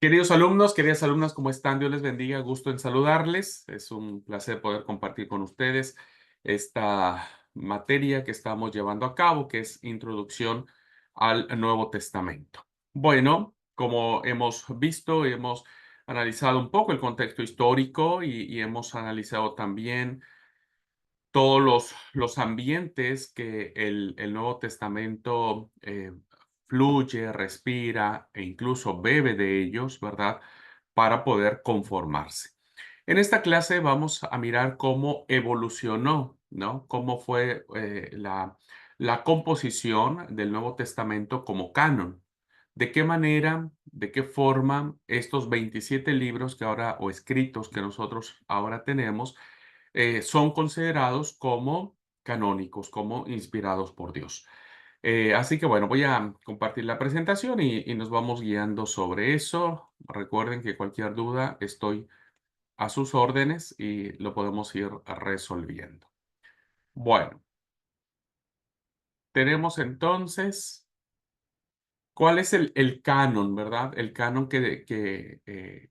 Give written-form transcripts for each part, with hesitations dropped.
Queridos alumnos, queridas alumnas, ¿cómo están? Dios les bendiga, gusto en saludarles. Es un placer poder compartir con ustedes esta materia que estamos llevando a cabo, que es Introducción al Nuevo Testamento. Bueno, como hemos visto, hemos analizado un poco el contexto histórico y hemos analizado también todos los ambientes que el Nuevo Testamento fluye, respira e incluso bebe de ellos, ¿verdad? Para poder conformarse. En esta clase vamos a mirar cómo evolucionó, ¿no? Cómo fue la composición del Nuevo Testamento como canon. De qué manera, de qué forma estos 27 libros que ahora, o escritos que nosotros ahora tenemos, son considerados como canónicos, como inspirados por Dios. Así que bueno, voy a compartir la presentación y nos vamos guiando sobre eso. Recuerden que cualquier duda estoy a sus órdenes y lo podemos ir resolviendo. Bueno, tenemos entonces, ¿cuál es el canon, verdad? El canon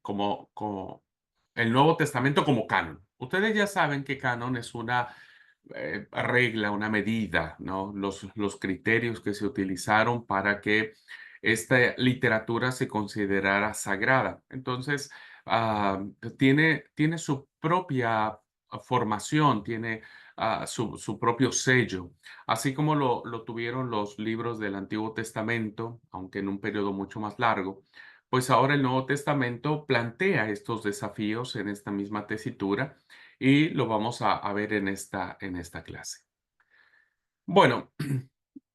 como el Nuevo Testamento como canon. Ustedes ya saben que canon es una regla, una medida, ¿no? Los criterios que se utilizaron para que esta literatura se considerara sagrada. Entonces, tiene su propia formación, tiene su propio sello, así como lo tuvieron los libros del Antiguo Testamento, aunque en un periodo mucho más largo. Pues ahora el Nuevo Testamento plantea estos desafíos en esta misma tesitura y lo vamos a ver en esta clase. Bueno,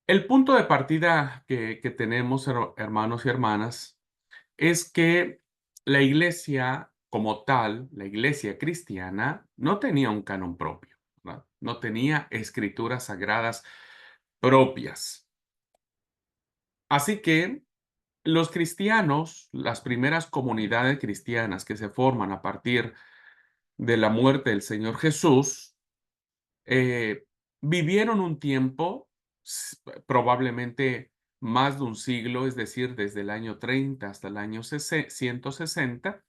el punto de partida que tenemos, hermanos y hermanas, es que la iglesia como tal, la iglesia cristiana, no tenía un canon propio, ¿verdad? No tenía escrituras sagradas propias. Así que los cristianos, las primeras comunidades cristianas que se forman a partir de la muerte del Señor Jesús, eh, vivieron un tiempo, probablemente más de un siglo, es decir, desde el año 30 hasta el año 160,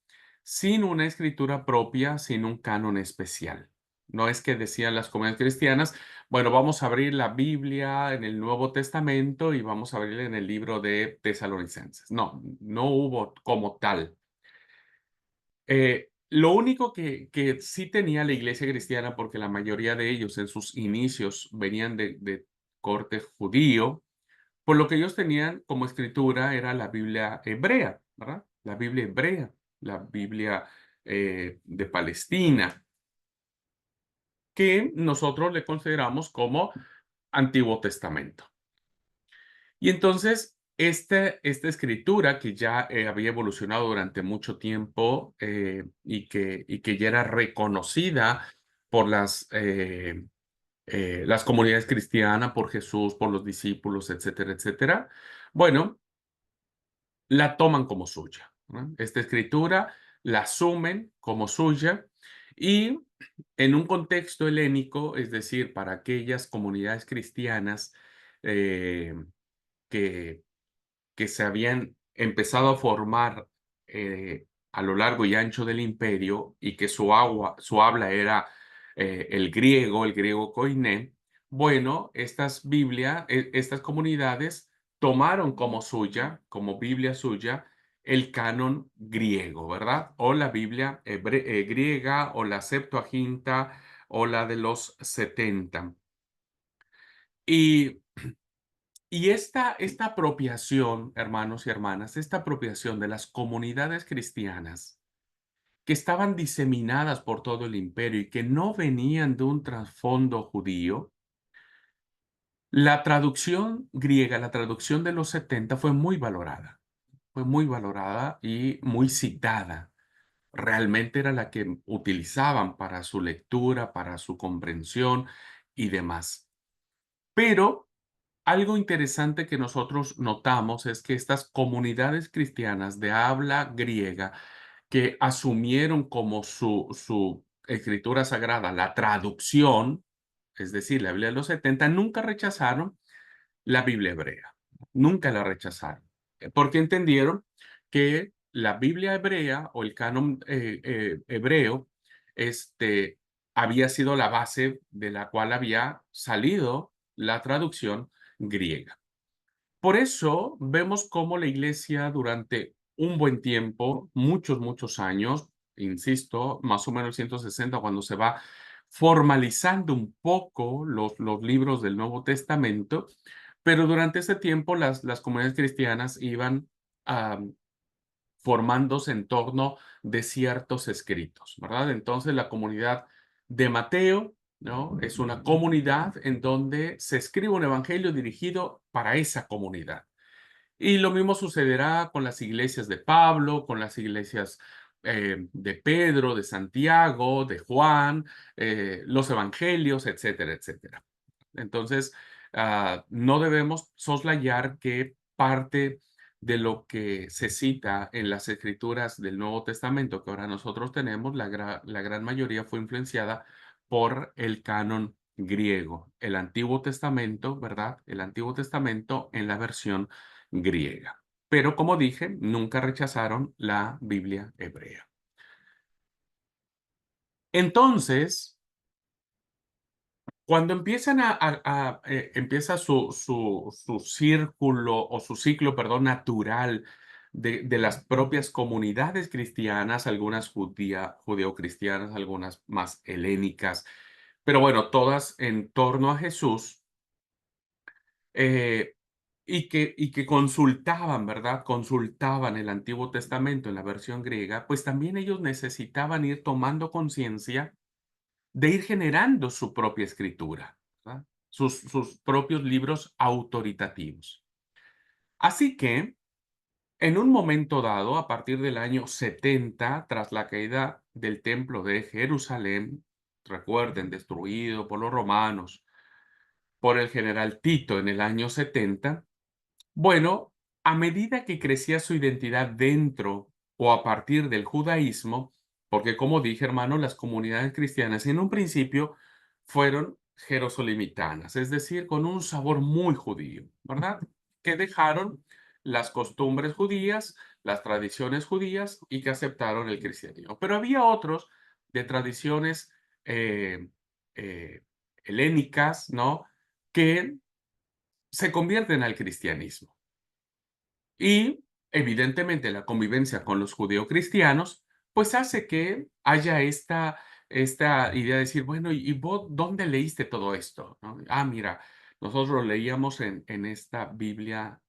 sin una escritura propia, sin un canon especial. No es que decían las comunidades cristianas, bueno, vamos a abrir la Biblia en el Nuevo Testamento y vamos a abrirla en el libro de Tesalonicenses. No, no hubo como tal. Lo único que sí tenía la iglesia cristiana, porque la mayoría de ellos en sus inicios venían de corte judío, por lo que ellos tenían como escritura era la Biblia hebrea, ¿verdad? La Biblia hebrea, la Biblia de Palestina, que nosotros le consideramos como Antiguo Testamento. Y entonces, esta escritura que ya había evolucionado durante mucho tiempo y que ya era reconocida por las comunidades cristianas, por Jesús, por los discípulos, etcétera, etcétera, bueno, la toman como suya, ¿no? Esta escritura la asumen como suya y en un contexto helénico, es decir, para aquellas comunidades cristianas eh, que que se habían empezado a formar a lo largo y ancho del imperio y que su habla era el griego koiné, bueno, estas comunidades tomaron como suya, como Biblia suya, el canon griego, ¿verdad? O la Biblia griega o la Septuaginta o la de los 70. Y esta apropiación, hermanos y hermanas, esta apropiación de las comunidades cristianas que estaban diseminadas por todo el imperio y que no venían de un trasfondo judío, la traducción griega, la traducción de los 70 fue muy valorada y muy citada. Realmente era la que utilizaban para su lectura, para su comprensión y demás. Pero algo interesante que nosotros notamos es que estas comunidades cristianas de habla griega que asumieron como su escritura sagrada la traducción, es decir, la Biblia de los 70, nunca rechazaron la Biblia hebrea, nunca la rechazaron, porque entendieron que la Biblia hebrea o el canon hebreo había sido la base de la cual había salido la traducción griega. Por eso vemos cómo la iglesia durante un buen tiempo, muchos, muchos años, insisto, más o menos 160, cuando se va formalizando un poco los libros del Nuevo Testamento, pero durante ese tiempo las comunidades cristianas iban formándose en torno de ciertos escritos, ¿verdad? Entonces la comunidad de Mateo, ¿no? Es una comunidad en donde se escribe un evangelio dirigido para esa comunidad. Y lo mismo sucederá con las iglesias de Pablo, con las iglesias de Pedro, de Santiago, de Juan, los evangelios, etcétera, etcétera. Entonces, no debemos soslayar que parte de lo que se cita en las escrituras del Nuevo Testamento que ahora nosotros tenemos, la gran mayoría fue influenciada por el canon griego, el Antiguo Testamento, ¿verdad? El Antiguo Testamento en la versión griega. Pero como dije, nunca rechazaron la Biblia hebrea. Entonces, cuando empiezan empieza su círculo o su ciclo, perdón, natural de las propias comunidades cristianas, algunas judeocristianas, algunas más helénicas, pero bueno, todas en torno a Jesús, eh, y que consultaban, ¿verdad? Consultaban el Antiguo Testamento en la versión griega, pues también ellos necesitaban ir tomando conciencia de ir generando su propia escritura, ¿verdad? Sus propios libros autoritativos. Así que, en un momento dado, a partir del año 70, tras la caída del templo de Jerusalén, recuerden, destruido por los romanos, por el general Tito en el año 70, bueno, a medida que crecía su identidad dentro o a partir del judaísmo, porque como dije, hermano, las comunidades cristianas en un principio fueron jerosolimitanas, es decir, con un sabor muy judío, ¿verdad? Que dejaron las costumbres judías, las tradiciones judías y que aceptaron el cristianismo. Pero había otros de tradiciones eh, eh, helénicas, ¿no? Que se convierten al cristianismo. Y evidentemente la convivencia con los judeocristianos, pues hace que haya esta idea de decir, bueno, ¿y vos dónde leíste todo esto? ¿No? Ah, mira, nosotros lo leíamos en esta Biblia,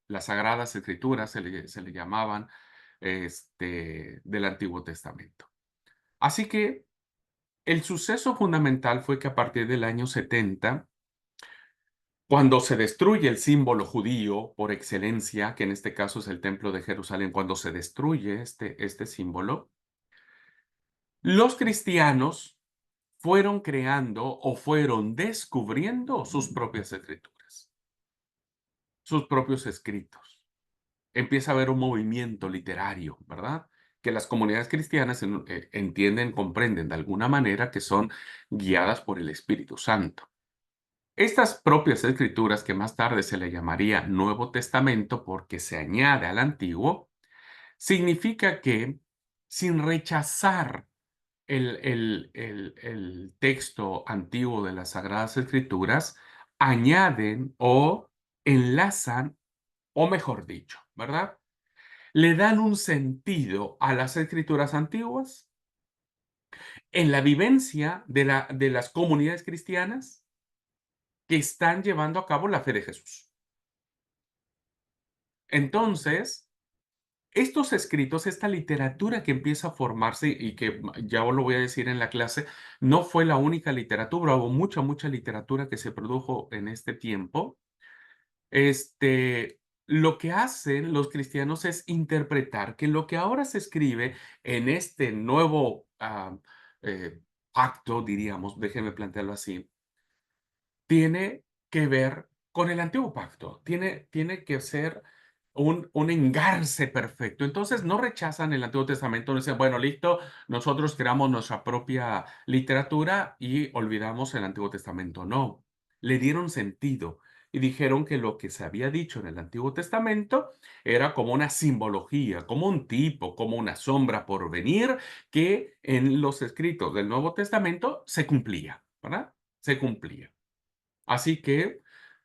las Sagradas Escrituras se le llamaban del Antiguo Testamento. Así que el suceso fundamental fue que a partir del año 70 cuando se destruye el símbolo judío por excelencia, que en este caso es el Templo de Jerusalén, cuando se destruye este símbolo, los cristianos fueron creando o fueron descubriendo sus propias escrituras, sus propios escritos. Empieza a haber un movimiento literario, ¿verdad? Que las comunidades cristianas entienden, comprenden de alguna manera que son guiadas por el Espíritu Santo. Estas propias escrituras, que más tarde se le llamaría Nuevo Testamento porque se añade al Antiguo, significa que sin rechazar el texto antiguo de las Sagradas Escrituras, añaden o enlazan, o mejor dicho, ¿verdad? Le dan un sentido a las escrituras antiguas en la vivencia de las comunidades cristianas que están llevando a cabo la fe de Jesús. Entonces, estos escritos, esta literatura que empieza a formarse y que ya os lo voy a decir en la clase, no fue la única literatura, hubo mucha, mucha literatura que se produjo en este tiempo. Lo que hacen los cristianos es interpretar que lo que ahora se escribe en este nuevo eh, pacto, diríamos, déjenme plantearlo así, tiene que ver con el antiguo pacto, tiene que ser un engarce perfecto. Entonces, no rechazan el Antiguo Testamento, no dicen, bueno, listo, nosotros creamos nuestra propia literatura y olvidamos el Antiguo Testamento. No, le dieron sentido, y dijeron que lo que se había dicho en el Antiguo Testamento era como una simbología, como un tipo, como una sombra por venir, que en los escritos del Nuevo Testamento se cumplía, ¿verdad? Se cumplía. Así que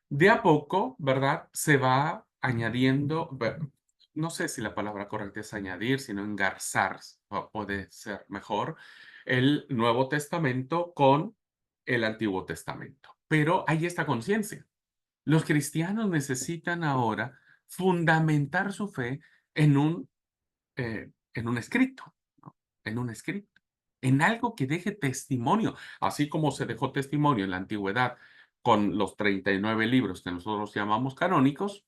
de a poco, ¿verdad? Se va añadiendo, no sé si la palabra correcta es añadir, sino engarzar, puede ser mejor, el Nuevo Testamento con el Antiguo Testamento. Pero hay esta conciencia. Los cristianos necesitan ahora fundamentar su fe en en un escrito, ¿no? En un escrito, en algo que deje testimonio, así como se dejó testimonio en la antigüedad con los 39 libros que nosotros llamamos canónicos,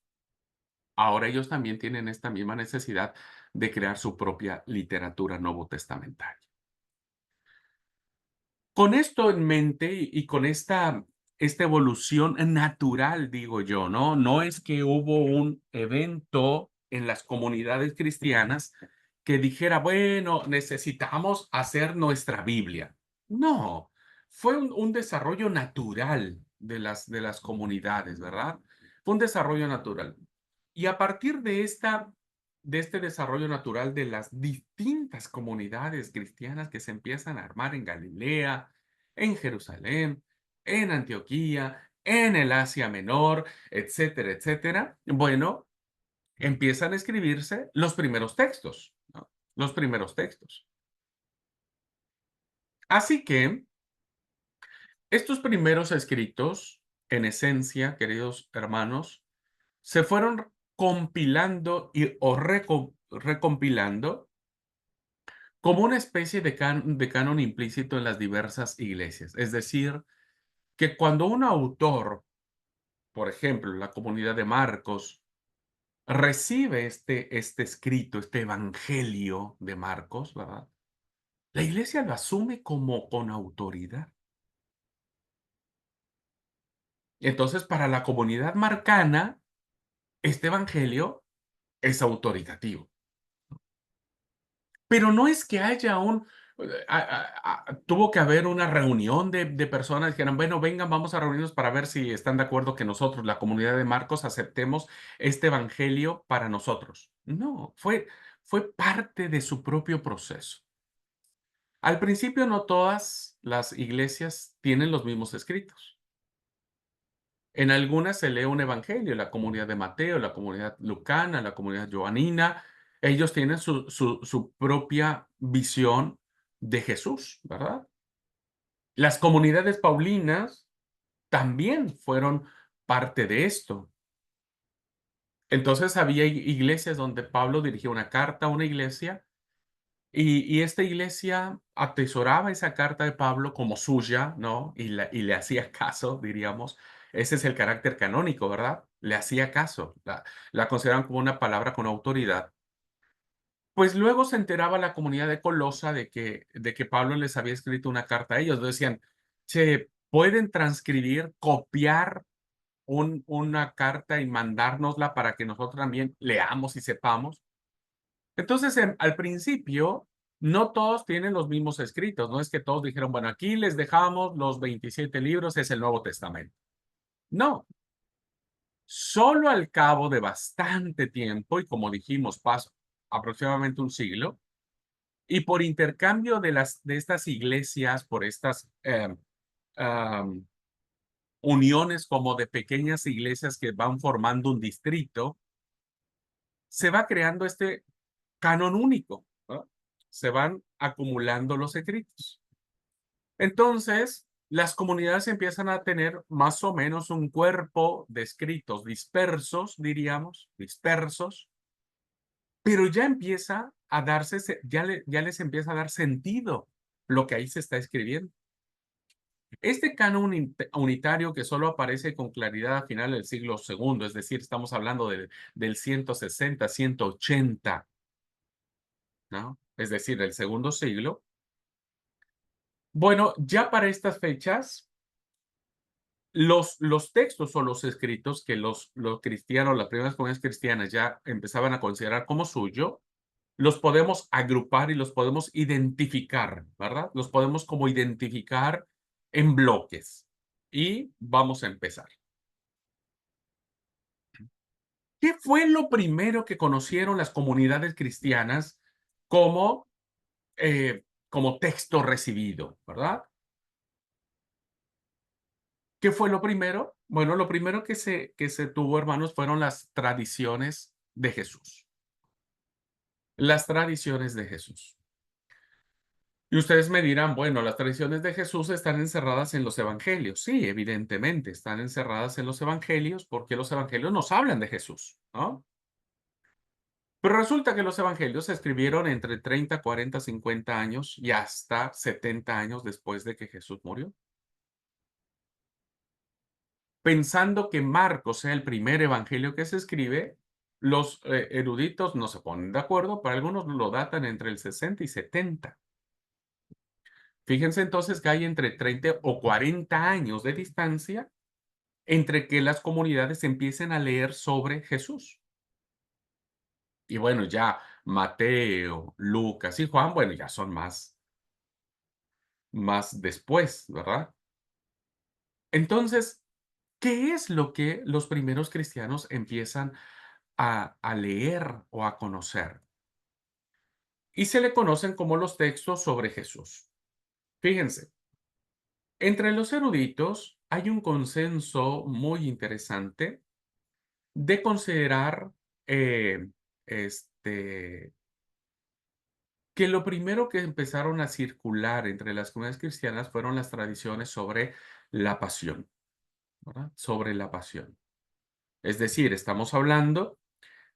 ahora ellos también tienen esta misma necesidad de crear su propia literatura novotestamentaria. Con esto en mente y con esta evolución natural, digo yo, ¿no? No es que hubo un evento en las comunidades cristianas que dijera, bueno, necesitamos hacer nuestra Biblia. No, fue un desarrollo natural de las comunidades, ¿verdad? Fue un desarrollo natural. Y a partir de este desarrollo natural de las distintas comunidades cristianas que se empiezan a armar en Galilea, en Jerusalén, en Antioquía, en el Asia Menor, etcétera, etcétera. Bueno, empiezan a escribirse los primeros textos, ¿no? Los primeros textos. Así que estos primeros escritos, en esencia, queridos hermanos, se fueron compilando recompilando como una especie de canon implícito en las diversas iglesias. Es decir, que cuando un autor, por ejemplo, la comunidad de Marcos, recibe este escrito, este evangelio de Marcos, ¿verdad? La iglesia lo asume como con autoridad. Entonces, para la comunidad marcana, este evangelio es autoritativo. Pero no es que haya tuvo que haber una reunión de personas que dijeran, bueno, vengan, vamos a reunirnos para ver si están de acuerdo que nosotros, la comunidad de Marcos, aceptemos este evangelio para nosotros. No, fue parte de su propio proceso. Al principio no todas las iglesias tienen los mismos escritos. En algunas se lee un evangelio, la comunidad de Mateo, la comunidad lucana, la comunidad joanina. Ellos tienen su propia visión de Jesús, ¿verdad? Las comunidades paulinas también fueron parte de esto. Entonces había iglesias donde Pablo dirigía una carta a una iglesia y esta iglesia atesoraba esa carta de Pablo como suya, ¿no? Y le hacía caso, diríamos. Ese es el carácter canónico, ¿verdad? Le hacía caso, la consideraban como una palabra con autoridad. Pues luego se enteraba la comunidad de Colosa de que Pablo les había escrito una carta a ellos. Decían, che, ¿pueden transcribir, copiar una carta y mandárnosla para que nosotros también leamos y sepamos? Entonces, al principio, no todos tienen los mismos escritos, no es que todos dijeron, bueno, aquí les dejamos los 27 libros, es el Nuevo Testamento. No, solo al cabo de bastante tiempo, y como dijimos, pasó aproximadamente un siglo, y por intercambio de estas iglesias, por estas am, uniones como de pequeñas iglesias que van formando un distrito, se va creando este canon único, ¿no? Se van acumulando los escritos. Entonces, las comunidades empiezan a tener más o menos un cuerpo de escritos dispersos, diríamos, dispersos, pero ya empieza a darse, ya les empieza a dar sentido lo que ahí se está escribiendo. Este canon unitario que solo aparece con claridad a final del siglo segundo, es decir, estamos hablando del 160, 180, ¿no? Es decir, el segundo siglo. Bueno, ya para estas fechas, los textos o los escritos que los cristianos, las primeras comunidades cristianas ya empezaban a considerar como suyo, los podemos agrupar y los podemos identificar, ¿verdad? Los podemos como identificar en bloques. Y vamos a empezar. ¿Qué fue lo primero que conocieron las comunidades cristianas como, como texto recibido, verdad? ¿Qué fue lo primero? Bueno, lo primero que se tuvo, hermanos, fueron las tradiciones de Jesús. Las tradiciones de Jesús. Y ustedes me dirán, bueno, las tradiciones de Jesús están encerradas en los evangelios. Sí, evidentemente, están encerradas en los evangelios porque los evangelios nos hablan de Jesús, ¿no? Pero resulta que los evangelios se escribieron entre 30, 40, 50 años y hasta 70 años después de que Jesús murió. Pensando que Marcos sea el primer evangelio que se escribe, los eruditos no se ponen de acuerdo, pero algunos lo datan entre el 60 y 70. Fíjense entonces que hay entre 30 o 40 años de distancia entre que las comunidades empiecen a leer sobre Jesús. Y bueno, ya Mateo, Lucas y Juan, bueno, ya son más después, ¿verdad? Entonces, ¿qué es lo que los primeros cristianos empiezan a leer o a conocer? Y se le conocen como los textos sobre Jesús. Fíjense, entre los eruditos hay un consenso muy interesante de considerar este, que lo primero que empezaron a circular entre las comunidades cristianas fueron las tradiciones sobre la pasión, ¿verdad? Sobre la pasión. Es decir, estamos hablando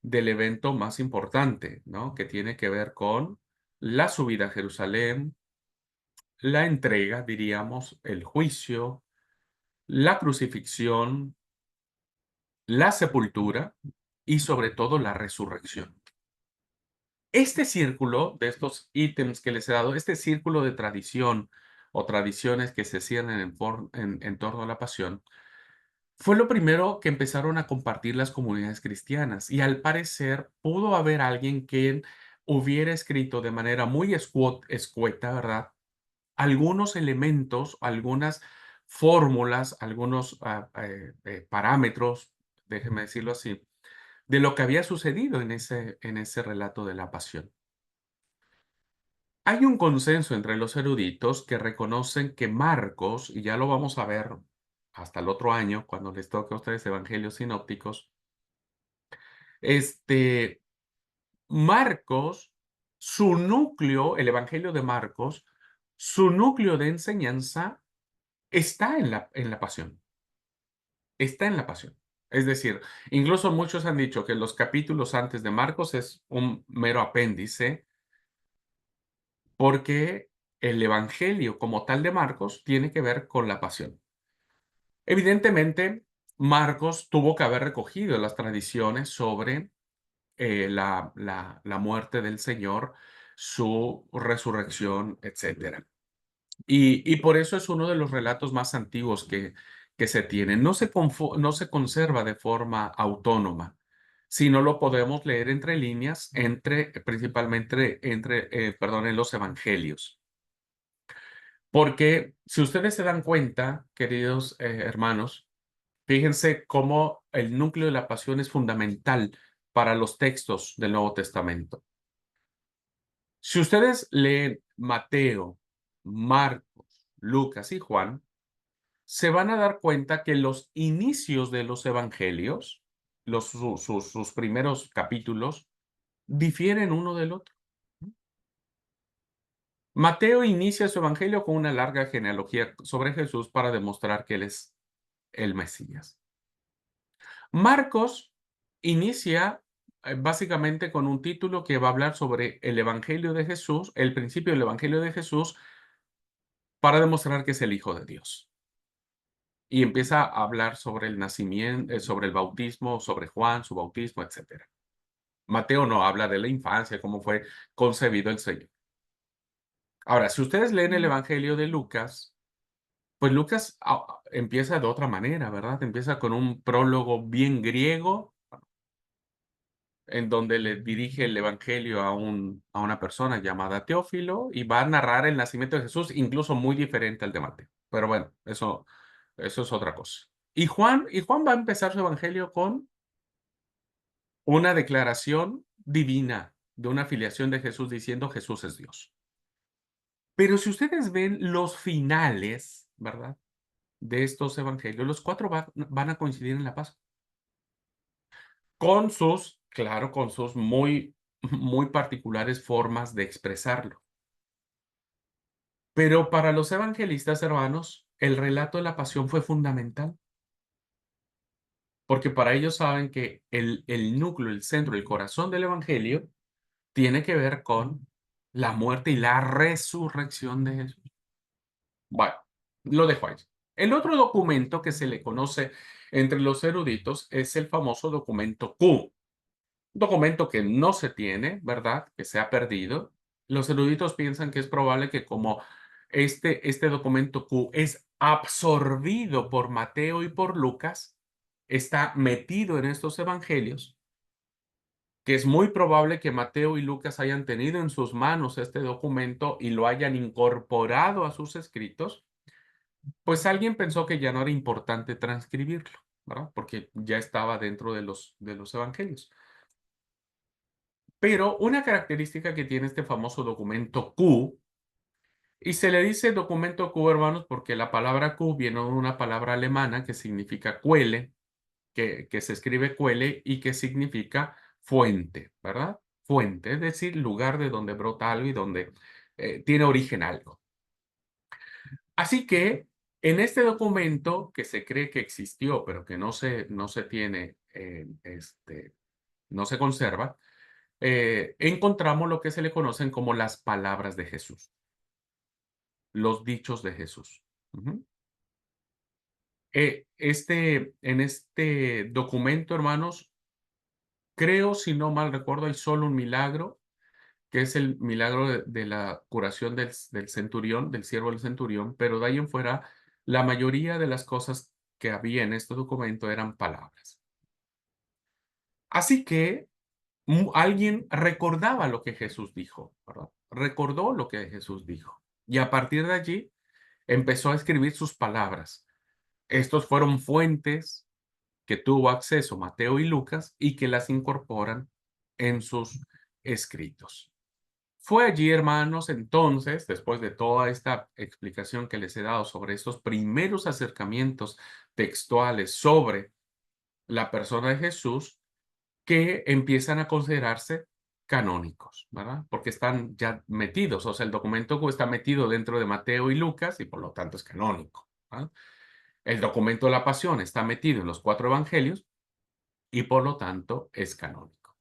del evento más importante, ¿no? Que tiene que ver con la subida a Jerusalén, la entrega, diríamos, el juicio, la crucifixión, la sepultura y sobre todo la resurrección. Este círculo de estos ítems que les he dado, este círculo de tradición o tradiciones que se ciernen en torno a la pasión, fue lo primero que empezaron a compartir las comunidades cristianas y al parecer pudo haber alguien que hubiera escrito de manera muy escueta, ¿verdad? Algunos elementos, algunas fórmulas, algunos parámetros, déjeme decirlo así, de lo que había sucedido en ese relato de la pasión. Hay un consenso entre los eruditos que reconocen que Marcos, y ya lo vamos a ver hasta el otro año, cuando les toque a ustedes evangelios sinópticos, este, Marcos, su núcleo, el evangelio de Marcos, su núcleo de enseñanza está en la pasión, está en la pasión. Es decir, incluso muchos han dicho que los capítulos antes de Marcos es un mero apéndice porque el evangelio como tal de Marcos tiene que ver con la pasión. Evidentemente, Marcos tuvo que haber recogido las tradiciones sobre la muerte del Señor, su resurrección, etcétera. Y por eso es uno de los relatos más antiguos que se tienen. No se conserva de forma autónoma, sino lo podemos leer entre líneas, principalmente perdón, en los evangelios. Porque si ustedes se dan cuenta, queridos hermanos, fíjense cómo el núcleo de la pasión es fundamental para los textos del Nuevo Testamento. Si ustedes leen Mateo, Marcos, Lucas y Juan, se van a dar cuenta que los inicios de los evangelios, sus primeros capítulos, difieren uno del otro. Mateo inicia su evangelio con una larga genealogía sobre Jesús para demostrar que él es el Mesías. Marcos inicia básicamente con un título que va a hablar sobre el Evangelio de Jesús, el principio del Evangelio de Jesús, para demostrar que es el Hijo de Dios. Y empieza a hablar sobre el nacimiento, sobre el bautismo, sobre Juan, su bautismo, etcétera. Mateo no habla de la infancia, cómo fue concebido el Señor. Ahora, si ustedes leen el Evangelio de Lucas, pues Lucas empieza de otra manera, ¿verdad? Empieza con un prólogo bien griego, en donde le dirige el evangelio a una persona llamada Teófilo y va a narrar el nacimiento de Jesús, incluso muy diferente al de Mateo. Pero bueno, eso es otra cosa. Y Juan va a empezar su evangelio con una declaración divina de una filiación de Jesús diciendo Jesús es Dios. Pero si ustedes ven los finales, ¿verdad? De estos evangelios, los 4 van a coincidir en la Pascua, con sus, claro, con sus muy, muy particulares formas de expresarlo. Pero para los evangelistas, hermanos, el relato de la pasión fue fundamental, porque para ellos saben que el núcleo, el centro, el corazón del evangelio tiene que ver con la muerte y la resurrección de Jesús. Bueno, lo dejo ahí. El otro documento que se le conoce entre los eruditos es el famoso documento Q. Documento que no se tiene, ¿verdad? Que se ha perdido. Los eruditos piensan que es probable que como este documento Q es absorbido por Mateo y por Lucas, está metido en estos evangelios, que es muy probable que Mateo y Lucas hayan tenido en sus manos este documento y lo hayan incorporado a sus escritos, pues alguien pensó que ya no era importante transcribirlo, ¿verdad? Porque ya estaba dentro de los evangelios. Pero una característica que tiene este famoso documento Q, y se le dice documento Q, hermanos, porque la palabra Q viene de una palabra alemana que significa Quelle, que se escribe Quelle y que significa fuente, ¿verdad? Fuente, es decir, lugar de donde brota algo y donde tiene origen algo. Así que en este documento que se cree que existió, pero que no se tiene, no se conserva, encontramos lo que se le conocen como las palabras de Jesús, los dichos de Jesús. Ujú. En este documento, hermanos, creo, si no mal recuerdo, hay solo un milagro, que es el milagro de la curación del centurión, del siervo del centurión, pero de ahí en fuera, la mayoría de las cosas que había en este documento eran palabras. Así que alguien recordaba lo que Jesús dijo, ¿verdad? Recordó lo que Jesús dijo. Y a partir de allí empezó a escribir sus palabras. Estos fueron fuentes que tuvo acceso Mateo y Lucas y que las incorporan en sus escritos. Fue allí, hermanos, entonces, después de toda esta explicación que les he dado sobre estos primeros acercamientos textuales sobre la persona de Jesús, que empiezan a considerarse canónicos, ¿verdad? Porque están ya metidos, o sea, el documento está metido dentro de Mateo y Lucas y por lo tanto es canónico, ¿verdad? El documento de la pasión está metido en los 4 evangelios y por lo tanto es canónico.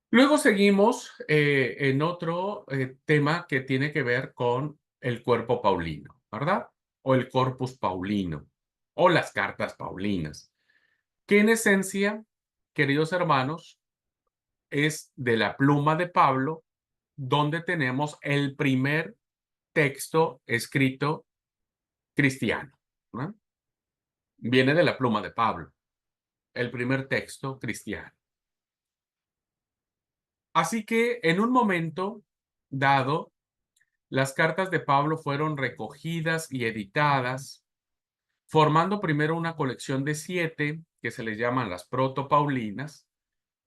Luego seguimos en otro tema que tiene que ver con el cuerpo paulino, ¿verdad? O el corpus paulino, o las cartas paulinas, que en esencia, queridos hermanos, es de la pluma de Pablo, donde tenemos el primer texto escrito cristiano, ¿no? Viene de la pluma de Pablo, el primer texto cristiano. Así que en un momento dado, las cartas de Pablo fueron recogidas y editadas, formando primero una colección de 7, que se les llaman las protopaulinas,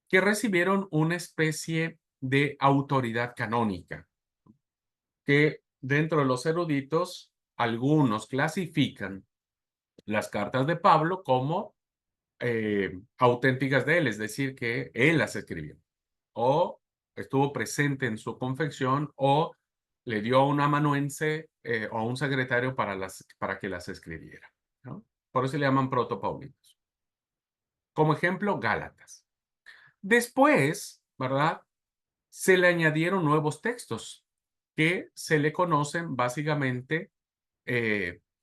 que recibieron una especie de autoridad canónica, que dentro de los eruditos, algunos clasifican las cartas de Pablo como auténticas de él, es decir, que él las escribió, o estuvo presente en su confección, o le dio a un amanuense o a un secretario para que las escribiera, ¿no? Por eso se le llaman protopaulinos. Como ejemplo, Gálatas. Después, ¿verdad? Se le añadieron nuevos textos que se le conocen básicamente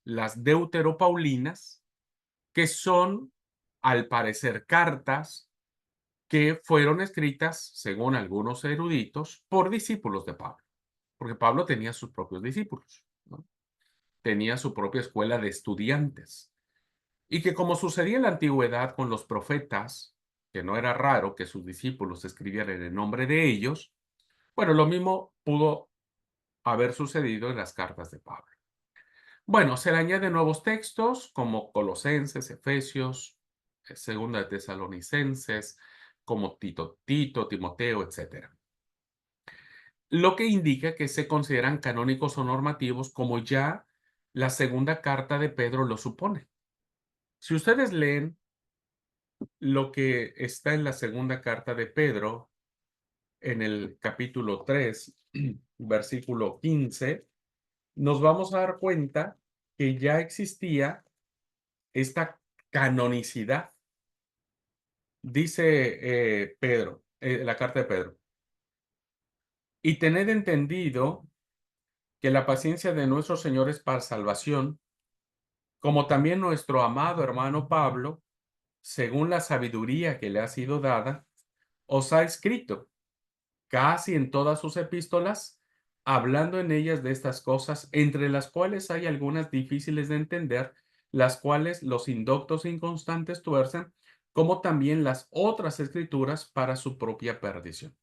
las deuteropaulinas, que son, al parecer, cartas que fueron escritas, según algunos eruditos, por discípulos de Pablo, porque Pablo tenía sus propios discípulos, ¿no? Tenía su propia escuela de estudiantes, y que como sucedía en la antigüedad con los profetas, que no era raro que sus discípulos escribieran en nombre de ellos, bueno, lo mismo pudo haber sucedido en las cartas de Pablo. Bueno, se le añaden nuevos textos como Colosenses, Efesios, Segunda de Tesalonicenses, como Tito, Timoteo, etcétera. Lo que indica que se consideran canónicos o normativos como ya la segunda carta de Pedro lo supone. Si ustedes leen lo que está en la segunda carta de Pedro, en el capítulo 3, versículo 15, nos vamos a dar cuenta que ya existía esta canonicidad. Dice Pedro, la carta de Pedro, y tened entendido que la paciencia de nuestro Señor es para salvación, como también nuestro amado hermano Pablo, según la sabiduría que le ha sido dada, os ha escrito casi en todas sus epístolas, hablando en ellas de estas cosas, entre las cuales hay algunas difíciles de entender, las cuales los indoctos e inconstantes tuercen, como también las otras escrituras para su propia perdición.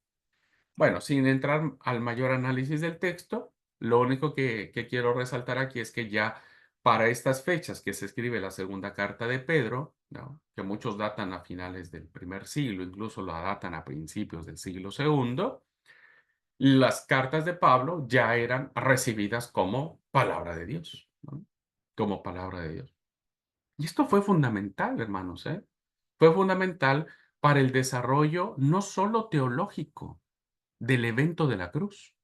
Bueno, sin entrar al mayor análisis del texto, lo único que quiero resaltar aquí es que ya para estas fechas que se escribe la segunda carta de Pedro, ¿no? Que muchos datan a finales del primer siglo, incluso la datan a principios del siglo segundo, las cartas de Pablo ya eran recibidas como palabra de Dios, ¿no? Como palabra de Dios. Y esto fue fundamental, hermanos, ¿eh? Fue fundamental para el desarrollo no solo teológico del evento de la cruz,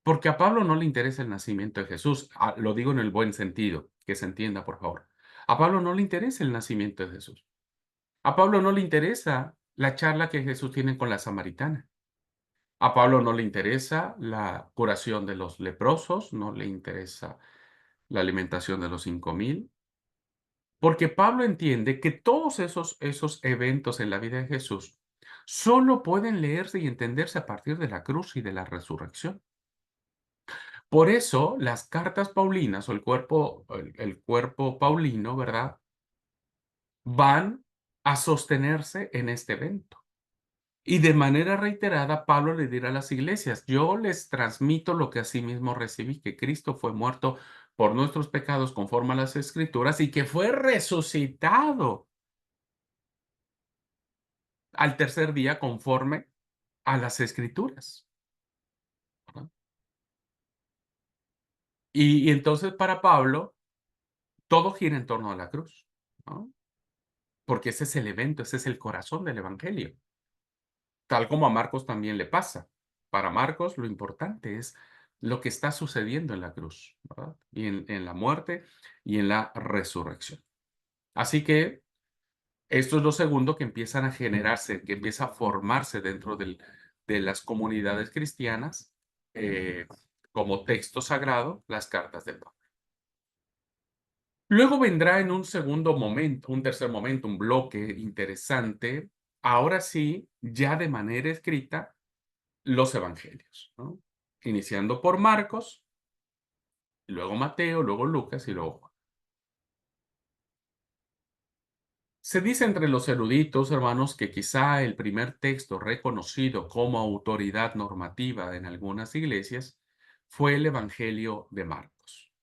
porque a Pablo no le interesa el nacimiento de Jesús, lo digo en el buen sentido, que se entienda, por favor. A Pablo no le interesa el nacimiento de Jesús. A Pablo no le interesa la charla que Jesús tiene con la samaritana. A Pablo no le interesa la curación de los leprosos, no le interesa la alimentación de los 5,000, porque Pablo entiende que todos esos eventos en la vida de Jesús solo pueden leerse y entenderse a partir de la cruz y de la resurrección. Por eso las cartas paulinas o el cuerpo paulino, ¿verdad? Van a sostenerse en este evento. Y de manera reiterada, Pablo le dirá a las iglesias, yo les transmito lo que asimismo recibí, que Cristo fue muerto por nuestros pecados conforme a las Escrituras y que fue resucitado al tercer día conforme a las Escrituras, ¿verdad? Y entonces para Pablo, todo gira en torno a la cruz, ¿no? Porque ese es el evento, ese es el corazón del Evangelio, tal como a Marcos también le pasa. Para Marcos lo importante es lo que está sucediendo en la cruz, ¿verdad? Y en la muerte y en la resurrección. Así que esto es lo segundo que empiezan a generarse, que empieza a formarse dentro de las comunidades cristianas eh, como texto sagrado, las cartas de Pablo. Luego vendrá en un segundo momento, un tercer momento, un bloque interesante, ahora sí, ya de manera escrita, los evangelios, ¿no? Iniciando por Marcos, luego Mateo, luego Lucas y luego Juan. Se dice entre los eruditos, hermanos, que quizá el primer texto reconocido como autoridad normativa en algunas iglesias fue el Evangelio de Marcos.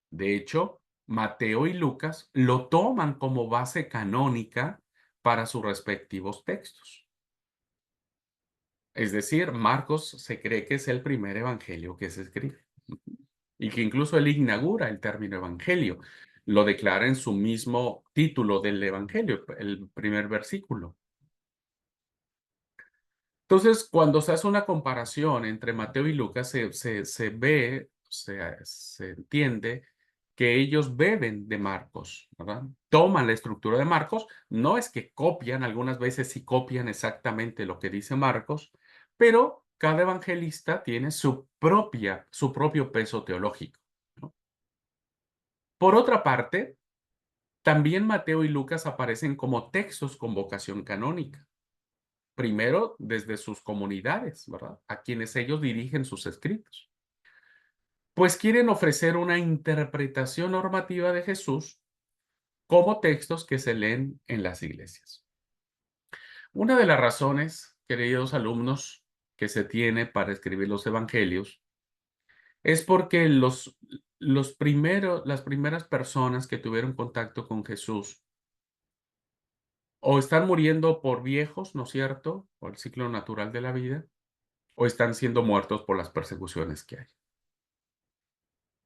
De hecho, Mateo y Lucas lo toman como base canónica para sus respectivos textos. Es decir, Marcos se cree que es el primer evangelio que se escribe. Y que incluso él inaugura el término evangelio. Lo declara en su mismo título del evangelio, el primer versículo. Entonces, cuando se hace una comparación entre Mateo y Lucas, se ve, se entiende que ellos beben de Marcos, ¿verdad? Toman la estructura de Marcos, no es que copian, algunas veces sí copian exactamente lo que dice Marcos, pero cada evangelista tiene su propio peso teológico, ¿no? Por otra parte, también Mateo y Lucas aparecen como textos con vocación canónica. Primero, desde sus comunidades, ¿verdad? A quienes ellos dirigen sus escritos. Pues quieren ofrecer una interpretación normativa de Jesús como textos que se leen en las iglesias. Una de las razones, queridos alumnos, que se tiene para escribir los evangelios es porque las primeras personas que tuvieron contacto con Jesús O están muriendo por viejos, ¿no es cierto? Por el ciclo natural de la vida, o están siendo muertos por las persecuciones que hay.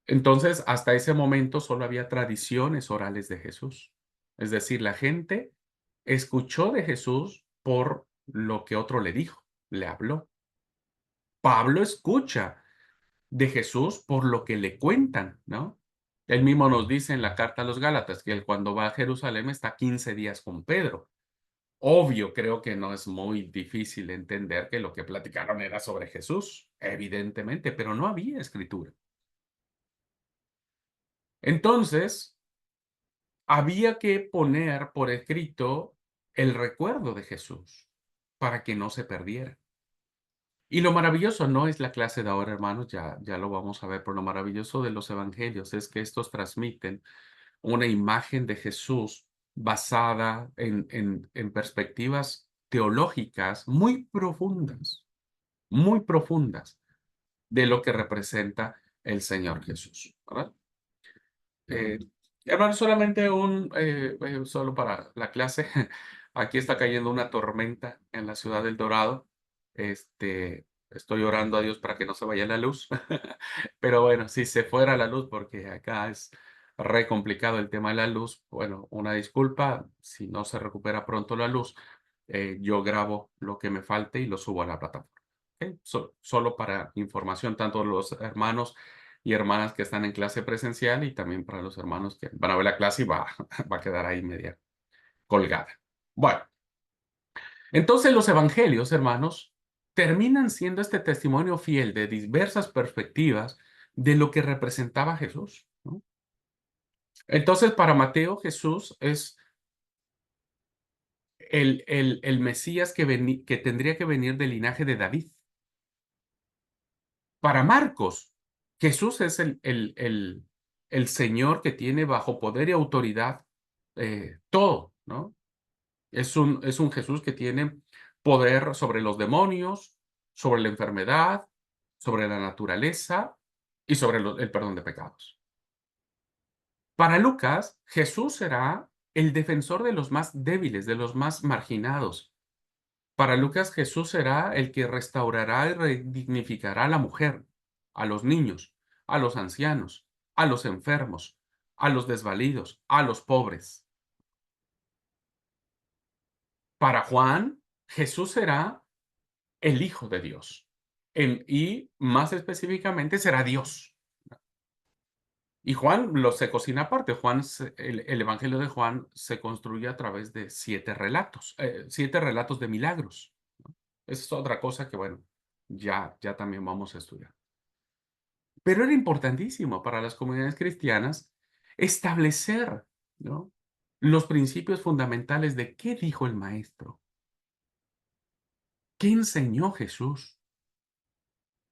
Entonces, hasta ese momento solo había tradiciones orales de Jesús. Es decir, la gente escuchó de Jesús por lo que otro le dijo, le habló. Pablo escucha de Jesús por lo que le cuentan, ¿no? Él mismo nos dice en la carta a los Gálatas que él cuando va a Jerusalén está 15 días con Pedro. Obvio, creo que no es muy difícil entender que lo que platicaron era sobre Jesús, evidentemente, pero no había escritura. Entonces, había que poner por escrito el recuerdo de Jesús para que no se perdiera. Y lo maravilloso no es la clase de ahora, hermanos, ya lo vamos a ver, pero lo maravilloso de los evangelios es que estos transmiten una imagen de Jesús basada en perspectivas teológicas muy profundas de lo que representa el Señor Jesús, ¿verdad? Eh, Hermano, solamente solo para la clase. Aquí está cayendo una tormenta en la ciudad del Dorado. Estoy orando a Dios para que no se vaya la luz. Pero bueno, si se fuera la luz, porque acá es re complicado el tema de la luz, bueno, una disculpa. Si no se recupera pronto la luz, yo grabo lo que me falte y lo subo a la plataforma. ¿Ok? Solo para información, tanto los hermanos y hermanas que están en clase presencial y también para los hermanos que van a ver la clase y va a quedar ahí media colgada. Bueno, entonces los evangelios, hermanos, terminan siendo este testimonio fiel de diversas perspectivas de lo que representaba Jesús, ¿no? Entonces, para Mateo, Jesús es el Mesías que tendría que venir del linaje de David. Para Marcos, Jesús es el Señor que tiene bajo poder y autoridad todo, ¿no? Es un Jesús que tiene poder sobre los demonios, sobre la enfermedad, sobre la naturaleza y sobre el perdón de pecados. Para Lucas, Jesús será el defensor de los más débiles, de los más marginados. Para Lucas, Jesús será el que restaurará y redignificará a la mujer, a los niños, a los ancianos, a los enfermos, a los desvalidos, a los pobres. Para Juan, Jesús será el Hijo de Dios. Y más específicamente será Dios. Y Juan se cocina aparte. El Evangelio de Juan se construye a través de 7 relatos de milagros. Esa es otra cosa que, bueno, ya también vamos a estudiar. Pero era importantísimo para las comunidades cristianas establecer, ¿no?, los principios fundamentales de qué dijo el Maestro, qué enseñó Jesús,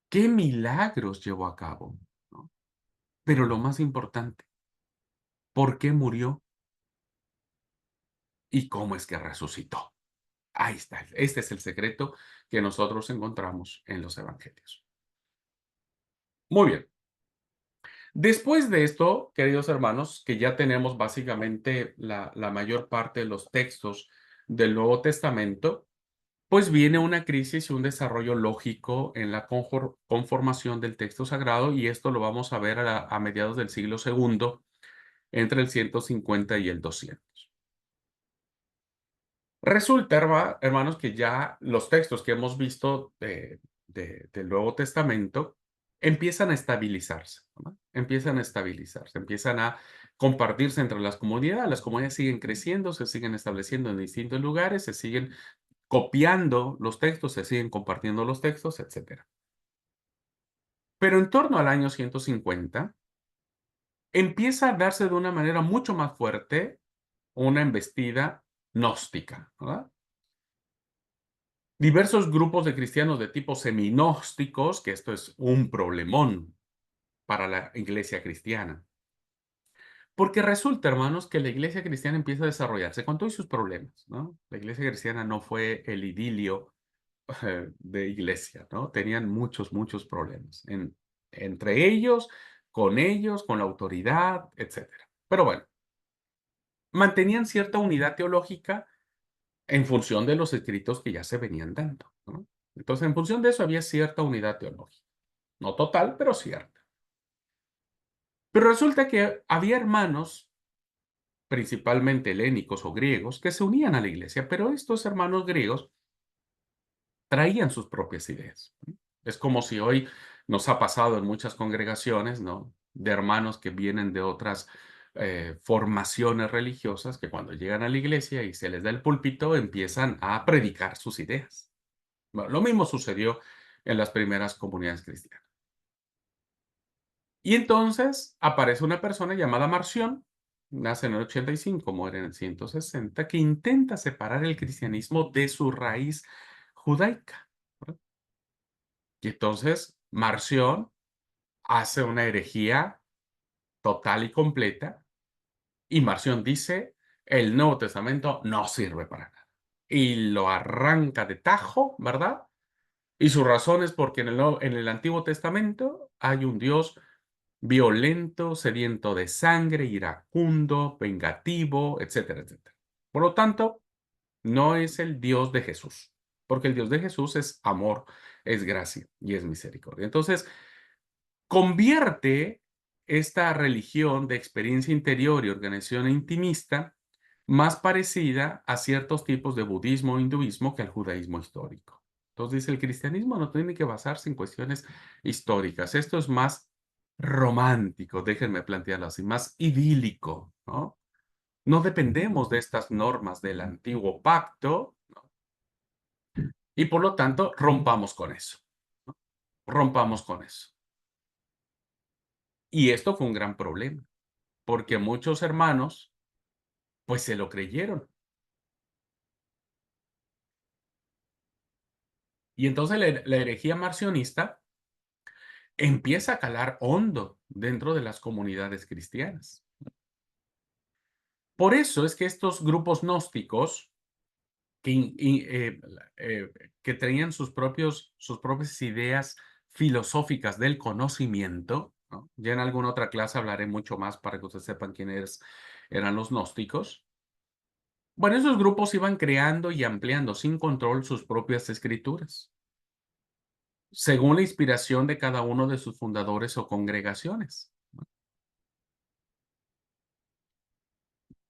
qué milagros llevó a cabo, ¿no? Pero lo más importante, ¿por qué murió y cómo es que resucitó? Ahí está. Este es el secreto que nosotros encontramos en los evangelios. Muy bien. Después de esto, queridos hermanos, que ya tenemos básicamente la mayor parte de los textos del Nuevo Testamento, pues viene una crisis y un desarrollo lógico en la conformación del texto sagrado, y esto lo vamos a ver a mediados del siglo segundo, entre el 150 y el 200. Resulta, hermanos, que ya los textos que hemos visto del Nuevo Testamento empiezan a estabilizarse, ¿no? Empiezan a compartirse entre las comunidades siguen creciendo, se siguen estableciendo en distintos lugares, se siguen copiando los textos, se siguen compartiendo los textos, etcétera. Pero en torno al año 150, empieza a darse de una manera mucho más fuerte una embestida gnóstica, ¿verdad? Diversos grupos de cristianos de tipo seminósticos, que esto es un problemón para la iglesia cristiana. Porque resulta, hermanos, que la iglesia cristiana empieza a desarrollarse con todos sus problemas, ¿no? La iglesia cristiana no fue el idilio de iglesia, ¿no? Tenían muchos problemas. Entre ellos, con la autoridad, etcétera. Pero bueno, mantenían cierta unidad teológica, en función de los escritos que ya se venían dando, ¿no? Entonces, en función de eso había cierta unidad teológica. No total, pero cierta. Pero resulta que había hermanos, principalmente helénicos o griegos, que se unían a la iglesia, pero estos hermanos griegos traían sus propias ideas, ¿no? Es como si hoy nos ha pasado en muchas congregaciones, ¿no? De hermanos que vienen de otras formaciones religiosas que cuando llegan a la iglesia y se les da el púlpito empiezan a predicar sus ideas. Bueno, lo mismo sucedió en las primeras comunidades cristianas. Y entonces aparece una persona llamada Marción, nace en el 85, muere en el 160, que intenta separar el cristianismo de su raíz judaica, ¿verdad? Y entonces Marción hace una herejía total y completa, y Marción dice, el Nuevo Testamento no sirve para nada. Y lo arranca de tajo, ¿verdad? Y su razón es porque en el Antiguo Testamento hay un Dios violento, sediento de sangre, iracundo, vengativo, etcétera, etcétera. Por lo tanto, no es el Dios de Jesús, porque el Dios de Jesús es amor, es gracia y es misericordia. Entonces, convierte esta religión de experiencia interior y organización intimista más parecida a ciertos tipos de budismo o hinduismo que al judaísmo histórico. Entonces dice, el cristianismo no tiene que basarse en cuestiones históricas. Esto es más romántico, déjenme plantearlo así, más idílico, ¿no? No dependemos de estas normas del antiguo pacto, ¿no? Y por lo tanto, rompamos con eso, ¿no? Rompamos con eso. Y esto fue un gran problema, porque muchos hermanos, pues se lo creyeron. Y entonces la herejía marcionista empieza a calar hondo dentro de las comunidades cristianas. Por eso es que estos grupos gnósticos que, que tenían sus propias ideas filosóficas del conocimiento, ¿no? Ya en alguna otra clase hablaré mucho más para que ustedes sepan quiénes eran los gnósticos. Bueno, esos grupos iban creando y ampliando sin control sus propias escrituras, según la inspiración de cada uno de sus fundadores o congregaciones.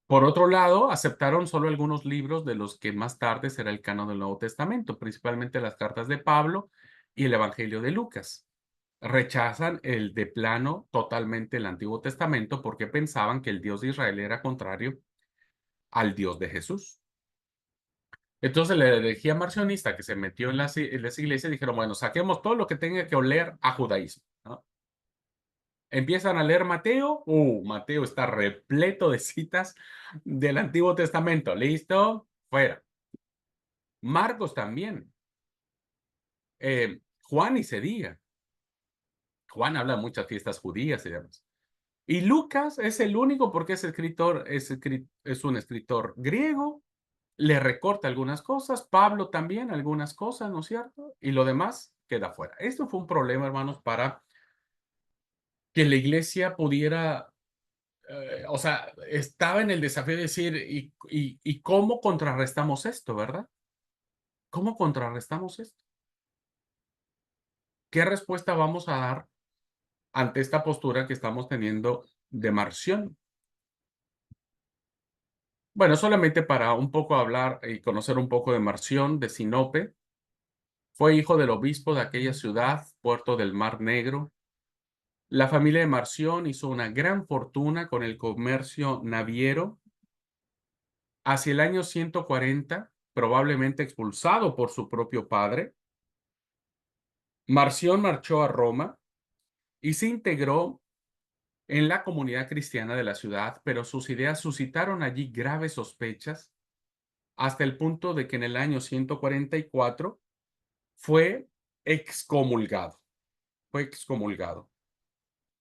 Por otro lado, aceptaron solo algunos libros de los que más tarde será el canon del Nuevo Testamento, principalmente las cartas de Pablo y el Evangelio de Lucas. Rechazan el de plano totalmente el Antiguo Testamento porque pensaban que el Dios de Israel era contrario al Dios de Jesús. Entonces la herejía marcionista que se metió en las iglesias dijeron, bueno, saquemos todo lo que tenga que oler a judaísmo, ¿no? Empiezan a leer Mateo, Mateo está repleto de citas del Antiguo Testamento, ¿listo? Fuera. Marcos también. Juan y se diga. Juan habla de muchas fiestas judías y demás. Y Lucas es el único porque es escritor, es un escritor griego, le recorta algunas cosas, Pablo también algunas cosas, ¿no es cierto? Y lo demás queda fuera. Esto fue un problema, hermanos, para que la iglesia pudiera, o sea, estaba en el desafío de decir, ¿y cómo contrarrestamos esto, verdad? ¿Cómo contrarrestamos esto? ¿Qué respuesta vamos a dar ante esta postura que estamos teniendo de Marción? Bueno, solamente para un poco hablar y conocer un poco de Marción, de Sinope, fue hijo del obispo de aquella ciudad, puerto del Mar Negro. La familia de Marción hizo una gran fortuna con el comercio naviero. Hacia el año 140, probablemente expulsado por su propio padre, Marción marchó a Roma y se integró en la comunidad cristiana de la ciudad, pero sus ideas suscitaron allí graves sospechas hasta el punto de que en el año 144 fue excomulgado, fue excomulgado.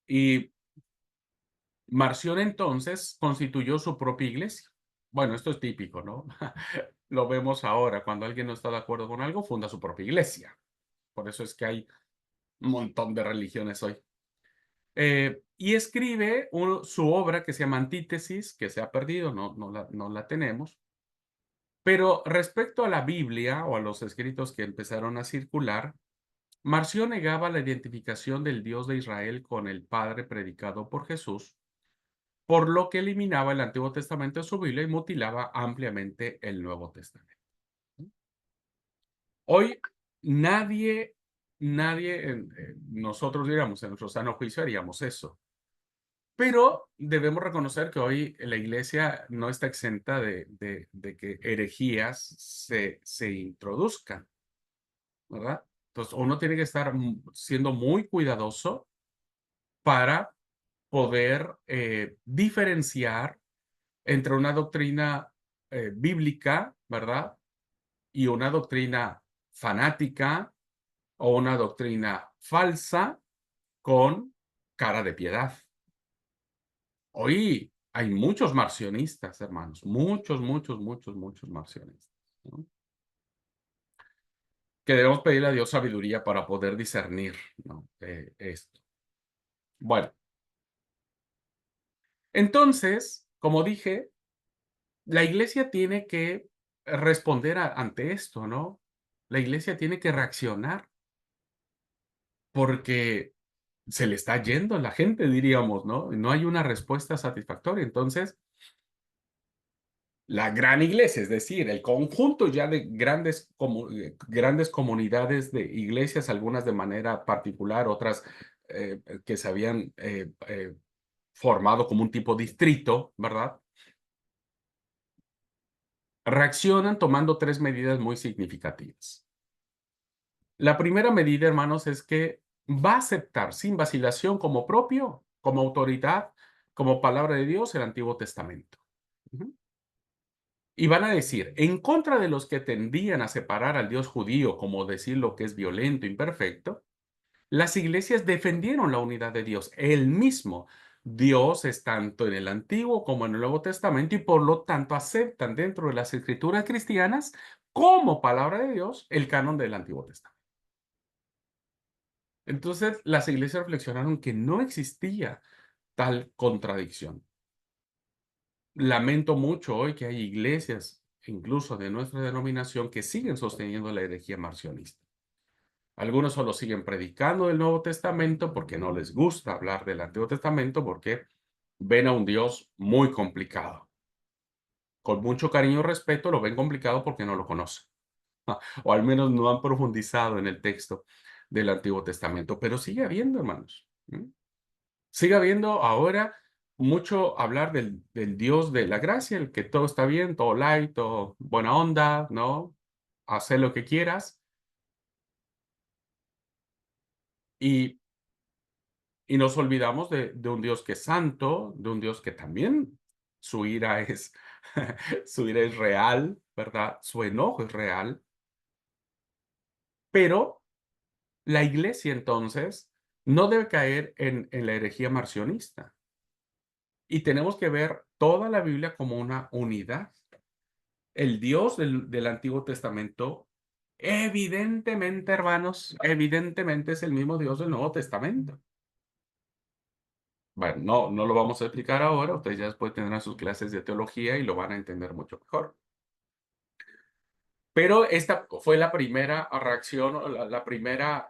Y Marción entonces constituyó su propia iglesia. Bueno, esto es típico, ¿no? Lo vemos ahora, cuando alguien no está de acuerdo con algo, funda su propia iglesia. Por eso es que hay un montón de religiones hoy. Y escribe su obra que se llama Antítesis, que se ha perdido, no la tenemos. Pero respecto a la Biblia o a los escritos que empezaron a circular, Marción negaba la identificación del Dios de Israel con el Padre predicado por Jesús, por lo que eliminaba el Antiguo Testamento de su Biblia y mutilaba ampliamente el Nuevo Testamento. Hoy nadie, nosotros diríamos, en nuestro sano juicio haríamos eso. Pero debemos reconocer que hoy la iglesia no está exenta de que herejías se introduzcan, ¿verdad? Entonces, uno tiene que estar siendo muy cuidadoso para poder diferenciar entre una doctrina bíblica, ¿verdad? Y una doctrina fanática o una doctrina falsa con cara de piedad. Hoy hay muchos marcionistas, hermanos, muchos marcionistas, ¿no? Que debemos pedirle a Dios sabiduría para poder discernir, ¿no? Esto. Bueno, entonces, como dije, la iglesia tiene que responder ante esto, ¿no? La iglesia tiene que reaccionar porque se le está yendo la gente, diríamos, ¿no? No hay una respuesta satisfactoria. Entonces, la gran iglesia, es decir, el conjunto ya de grandes comunidades de iglesias, algunas de manera particular, otras que se habían formado como un tipo distrito, ¿verdad? Reaccionan tomando tres medidas muy significativas. La primera medida, hermanos, es que va a aceptar sin vacilación como propio, como autoridad, como palabra de Dios, el Antiguo Testamento. Ujú. Y van a decir, en contra de los que tendían a separar al Dios judío, como decir lo que es violento, imperfecto, las iglesias defendieron la unidad de Dios. El mismo Dios es tanto en el Antiguo como en el Nuevo Testamento y por lo tanto aceptan dentro de las escrituras cristianas como palabra de Dios el canon del Antiguo Testamento. Entonces las iglesias reflexionaron que no existía tal contradicción. Lamento mucho hoy que hay iglesias, incluso de nuestra denominación, que siguen sosteniendo la herejía marcionista. Algunos solo siguen predicando el Nuevo Testamento porque no les gusta hablar del Antiguo Testamento porque ven a un Dios muy complicado. Con mucho cariño y respeto lo ven complicado porque no lo conocen, o al menos no han profundizado en el texto del Antiguo Testamento, pero sigue habiendo, hermanos. Sigue habiendo ahora mucho hablar del Dios de la gracia, el que todo está bien, todo light, todo buena onda, ¿no? Hacer lo que quieras. Y, y nos olvidamos de un Dios que es santo, de un Dios que también su ira es, su ira es real, ¿verdad? Su enojo es real. Pero la iglesia entonces no debe caer en la herejía marcionista. Y tenemos que ver toda la Biblia como una unidad. El Dios del Antiguo Testamento, evidentemente, hermanos, evidentemente es el mismo Dios del Nuevo Testamento. Bueno, no lo vamos a explicar ahora, ustedes ya después tendrán sus clases de teología y lo van a entender mucho mejor. Pero esta fue la primera reacción, o la primera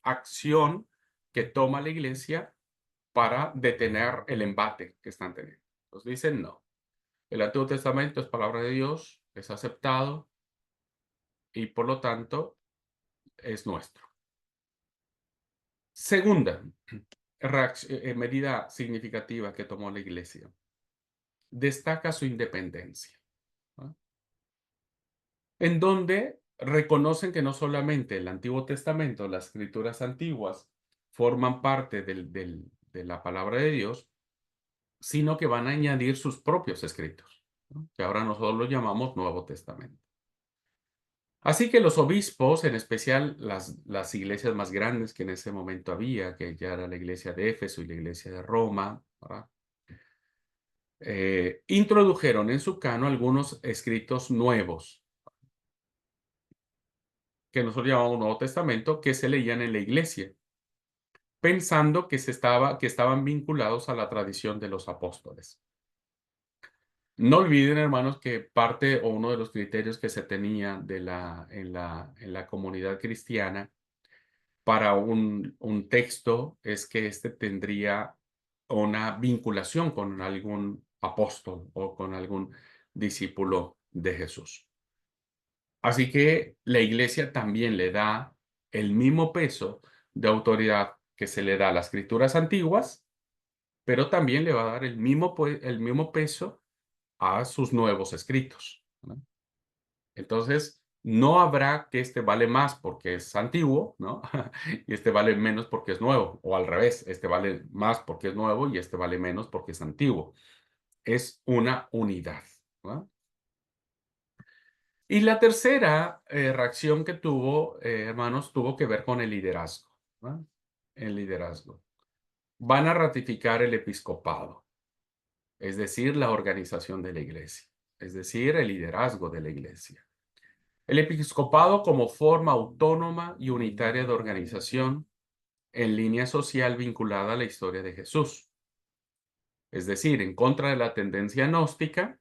acción que toma la iglesia para detener el embate que están teniendo. Entonces dicen, no, el Antiguo Testamento es palabra de Dios, es aceptado y por lo tanto es nuestro. Segunda medida significativa que tomó la iglesia, destaca su independencia, ¿no? En donde reconocen que no solamente el Antiguo Testamento, las escrituras antiguas, forman parte de la palabra de Dios, sino que van a añadir sus propios escritos, ¿no? Que ahora nosotros los llamamos Nuevo Testamento. Así que los obispos, en especial las iglesias más grandes que en ese momento había, que ya era la iglesia de Éfeso y la iglesia de Roma, ¿verdad? Introdujeron en su cano algunos escritos nuevos, que nosotros llamamos Nuevo Testamento, que se leían en la iglesia, pensando que estaban vinculados a la tradición de los apóstoles. No olviden, hermanos, que parte o uno de los criterios que se tenía en la comunidad cristiana para un texto es que éste tendría una vinculación con algún apóstol o con algún discípulo de Jesús. Así que la iglesia también le da el mismo peso de autoridad que se le da a las escrituras antiguas, pero también le va a dar el mismo peso a sus nuevos escritos, ¿no? Entonces, no habrá que este vale más porque es antiguo, ¿no? Y este vale menos porque es nuevo, o al revés, este vale más porque es nuevo y este vale menos porque es antiguo. Es una unidad, ¿no? Y la tercera reacción que tuvo, hermanos, tuvo que ver con el liderazgo, ¿no? El liderazgo. Van a ratificar el episcopado, es decir, la organización de la iglesia, es decir, el liderazgo de la iglesia. El episcopado como forma autónoma y unitaria de organización en línea social vinculada a la historia de Jesús. Es decir, en contra de la tendencia gnóstica,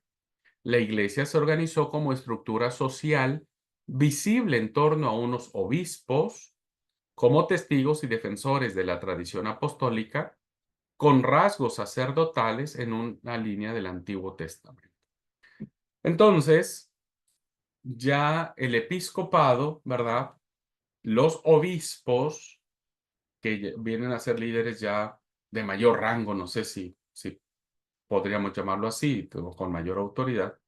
la iglesia se organizó como estructura social visible en torno a unos obispos como testigos y defensores de la tradición apostólica con rasgos sacerdotales en una línea del Antiguo Testamento. Entonces, ya el episcopado, ¿verdad? Los obispos que vienen a ser líderes ya de mayor rango, no sé si podríamos llamarlo así, pero con mayor autoridad,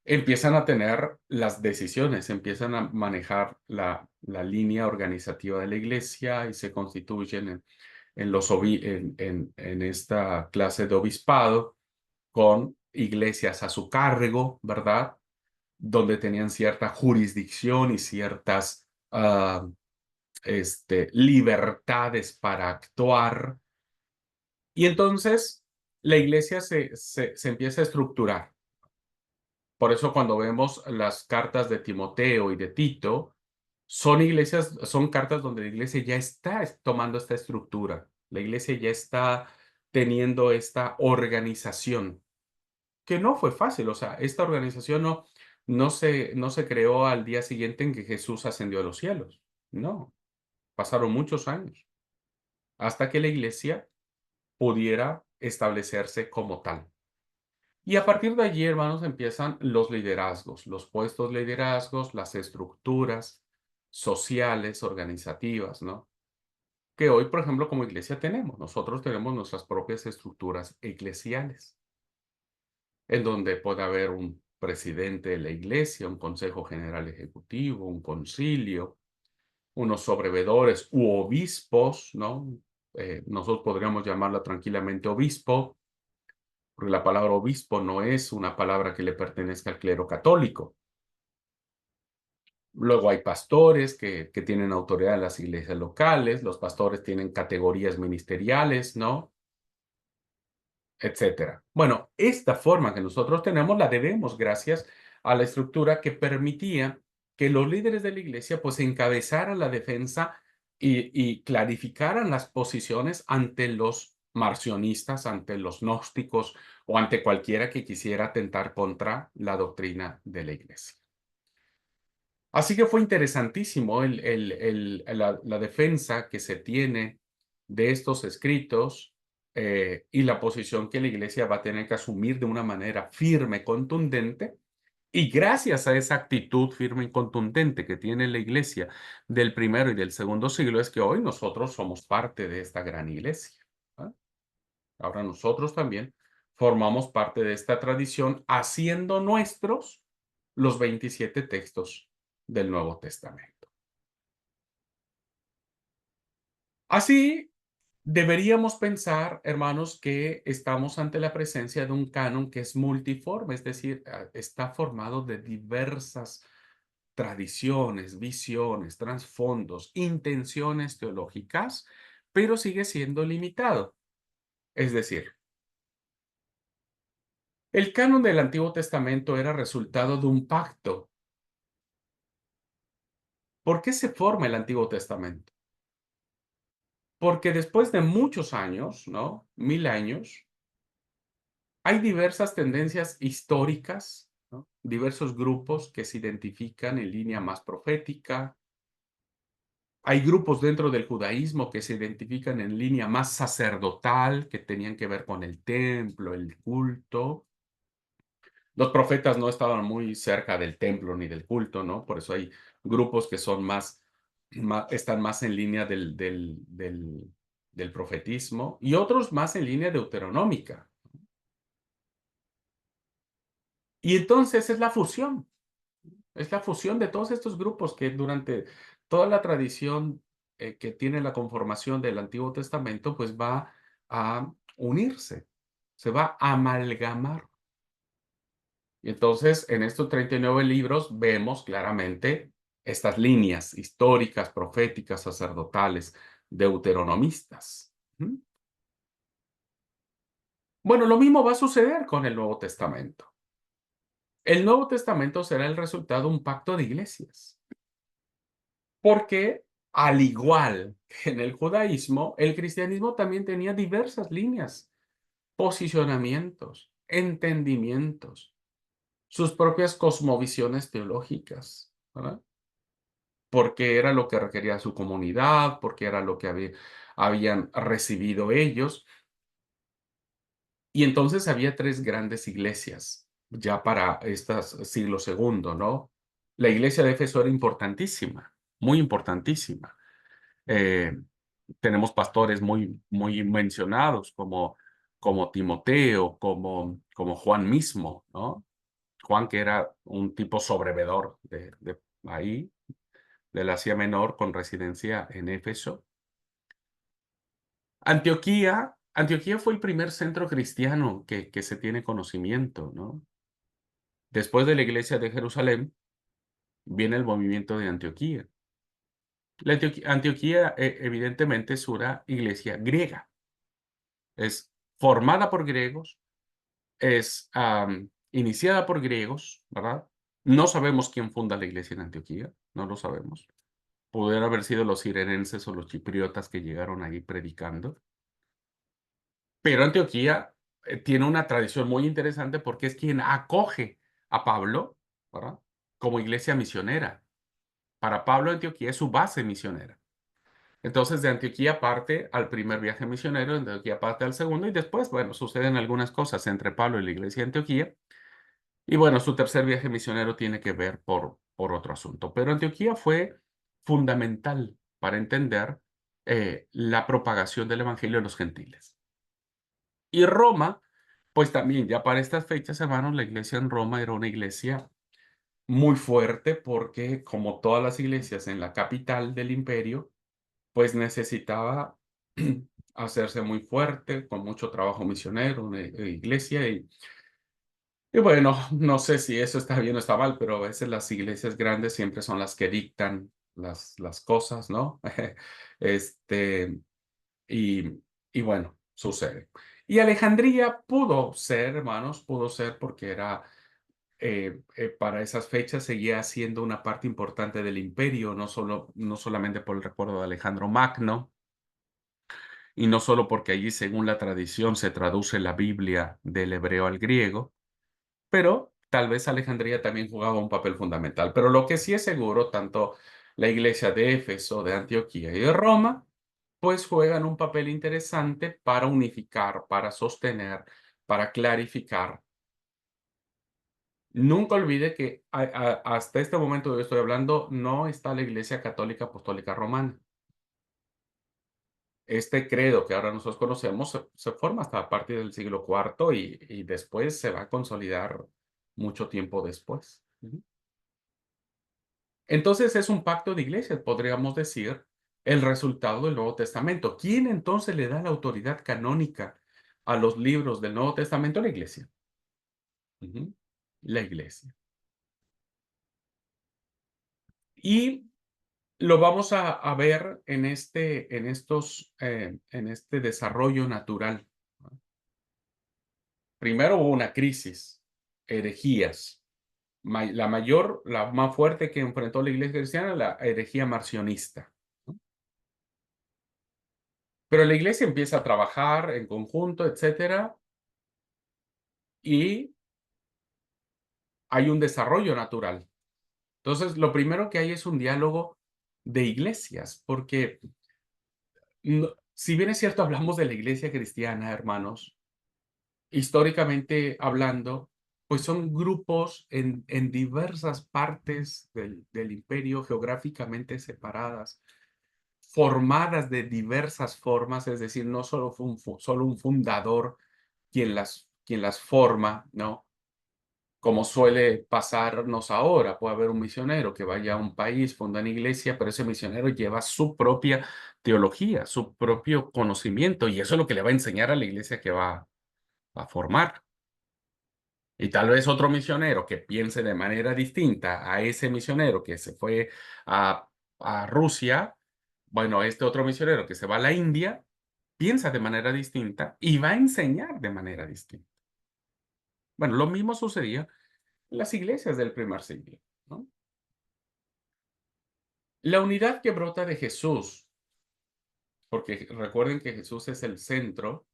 empiezan a tener las decisiones, empiezan a manejar la línea organizativa de la iglesia y se constituyen en esta clase de obispado con iglesias a su cargo, ¿verdad? Donde tenían cierta jurisdicción y ciertas libertades para actuar. Y entonces la iglesia se empieza a estructurar. Por eso cuando vemos las cartas de Timoteo y de Tito, son cartas donde la iglesia ya está tomando esta estructura. La iglesia ya está teniendo esta organización, que no fue fácil. O sea, esta organización no se creó al día siguiente en que Jesús ascendió a los cielos. No, pasaron muchos años hasta que la iglesia pudiera establecerse como tal. Y a partir de allí, hermanos, empiezan los liderazgos, los puestos liderazgos, las estructuras sociales, organizativas, ¿no? Que hoy, por ejemplo, como iglesia tenemos. Nosotros tenemos nuestras propias estructuras eclesiales, en donde puede haber un presidente de la iglesia, un consejo general ejecutivo, un concilio, unos sobrevedores u obispos, ¿no? Nosotros podríamos llamarla tranquilamente obispo, porque la palabra obispo no es una palabra que le pertenezca al clero católico. Luego hay pastores que tienen autoridad en las iglesias locales, los pastores tienen categorías ministeriales, ¿no? Etcétera. Bueno, esta forma que nosotros tenemos la debemos gracias a la estructura que permitía que los líderes de la iglesia pues encabezaran la defensa y clarificaran las posiciones ante los marcionistas, ante los gnósticos o ante cualquiera que quisiera atentar contra la doctrina de la iglesia. Así que fue interesantísimo la defensa que se tiene de estos escritos y la posición que la iglesia va a tener que asumir de una manera firme, contundente. Y gracias a esa actitud firme y contundente que tiene la iglesia del primero y del segundo siglo, es que hoy nosotros somos parte de esta gran iglesia, ¿ah? Ahora nosotros también formamos parte de esta tradición, haciendo nuestros los 27 textos del Nuevo Testamento. Así, deberíamos pensar, hermanos, que estamos ante la presencia de un canon que es multiforme, es decir, está formado de diversas tradiciones, visiones, trasfondos, intenciones teológicas, pero sigue siendo limitado. Es decir, el canon del Antiguo Testamento era resultado de un pacto. ¿Por qué se forma el Antiguo Testamento? Porque después de muchos años, ¿no? 1000 años, Hay diversas tendencias históricas, ¿no? Diversos grupos que se identifican en línea más profética. Hay grupos dentro del judaísmo que se identifican en línea más sacerdotal, que tenían que ver con el templo, el culto. Los profetas no estaban muy cerca del templo ni del culto, ¿no? Por eso hay grupos que son están más en línea del profetismo y otros más en línea deuteronómica. Y entonces es la fusión de todos estos grupos que durante toda la tradición que tiene la conformación del Antiguo Testamento, pues va a unirse, se va a amalgamar. Y entonces, en estos 39 libros vemos claramente estas líneas históricas, proféticas, sacerdotales, deuteronomistas. Ujú. Bueno, lo mismo va a suceder con el Nuevo Testamento. El Nuevo Testamento será el resultado de un pacto de iglesias, porque al igual que en el judaísmo, el cristianismo también tenía diversas líneas, posicionamientos, entendimientos, sus propias cosmovisiones teológicas, ¿verdad? Porque era lo que requería su comunidad, porque era lo que habían recibido ellos. Y entonces había 3 grandes iglesias, ya para estas siglo segundo, ¿no? La iglesia de Éfeso era importantísima, muy importantísima. Eh, tenemos pastores muy mencionados como Timoteo, como Juan mismo, ¿no? Juan, que era un tipo sobrevedor de ahí, del Asia Menor, con residencia en Éfeso. Antioquía fue el primer centro cristiano que se tiene conocimiento, ¿no? Después de la iglesia de Jerusalén, viene el movimiento de Antioquía. Antioquía, evidentemente, es una iglesia griega. Es formada por griegos, es iniciada por griegos, ¿verdad? No sabemos quién funda la iglesia en Antioquía, no lo sabemos. Pudieron haber sido los cirenenses o los chipriotas que llegaron ahí predicando. Pero Antioquía tiene una tradición muy interesante porque es quien acoge a Pablo, ¿verdad? Como iglesia misionera. Para Pablo, Antioquía es su base misionera. Entonces, de Antioquía parte al primer viaje misionero, de Antioquía parte al segundo, y después, bueno, suceden algunas cosas entre Pablo y la iglesia de Antioquía. Y bueno, su tercer viaje misionero tiene que ver por otro asunto. Pero Antioquía fue fundamental para entender la propagación del evangelio a los gentiles. Y Roma, pues también, ya para estas fechas, hermanos, la iglesia en Roma era una iglesia muy fuerte porque, como todas las iglesias en la capital del imperio, pues necesitaba hacerse muy fuerte, con mucho trabajo misionero, una iglesia. Y bueno, no sé si eso está bien o está mal, pero a veces las iglesias grandes siempre son las que dictan las cosas, ¿no? Este, y, y bueno, sucede. Y Alejandría pudo ser, hermanos, pudo ser porque era, para esas fechas seguía siendo una parte importante del imperio, no solamente por el recuerdo de Alejandro Magno, y no solo porque allí, según la tradición, se traduce la Biblia del hebreo al griego, pero tal vez Alejandría también jugaba un papel fundamental. Pero lo que sí es seguro, tanto la iglesia de Éfeso, de Antioquía y de Roma, pues juegan un papel interesante para unificar, para sostener, para clarificar. Nunca olvide que hasta este momento que estoy hablando, no está la Iglesia Católica Apostólica Romana. Este credo que ahora nosotros conocemos se forma hasta a partir del siglo cuarto y después se va a consolidar mucho tiempo después. Ujú. Entonces es un pacto de iglesias, podríamos decir, el resultado del Nuevo Testamento. ¿Quién entonces le da la autoridad canónica a los libros del Nuevo Testamento? La iglesia. Ujú. La iglesia. Y lo vamos a ver en este desarrollo natural, ¿no? Primero hubo una crisis, herejías. La más fuerte que enfrentó la iglesia cristiana, la herejía marcionista, ¿no? Pero la iglesia empieza a trabajar en conjunto, etcétera, y hay un desarrollo natural. Entonces, lo primero que hay es un diálogo de iglesias, porque si bien es cierto, hablamos de la iglesia cristiana, hermanos, históricamente hablando, pues son grupos en diversas partes del imperio, geográficamente separadas, formadas de diversas formas, es decir, no solo fue solo un fundador quien las forma, ¿no? Como suele pasarnos ahora, puede haber un misionero que vaya a un país, funda una iglesia, pero ese misionero lleva su propia teología, su propio conocimiento, y eso es lo que le va a enseñar a la iglesia que va a formar. Y tal vez otro misionero que piense de manera distinta a ese misionero que se fue a, a Rusia, bueno, este otro misionero que se va a la India, piensa de manera distinta y va a enseñar de manera distinta. Bueno, lo mismo sucedía en las iglesias del primer siglo, ¿no? La unidad que brota de Jesús, porque recuerden que Jesús es el centro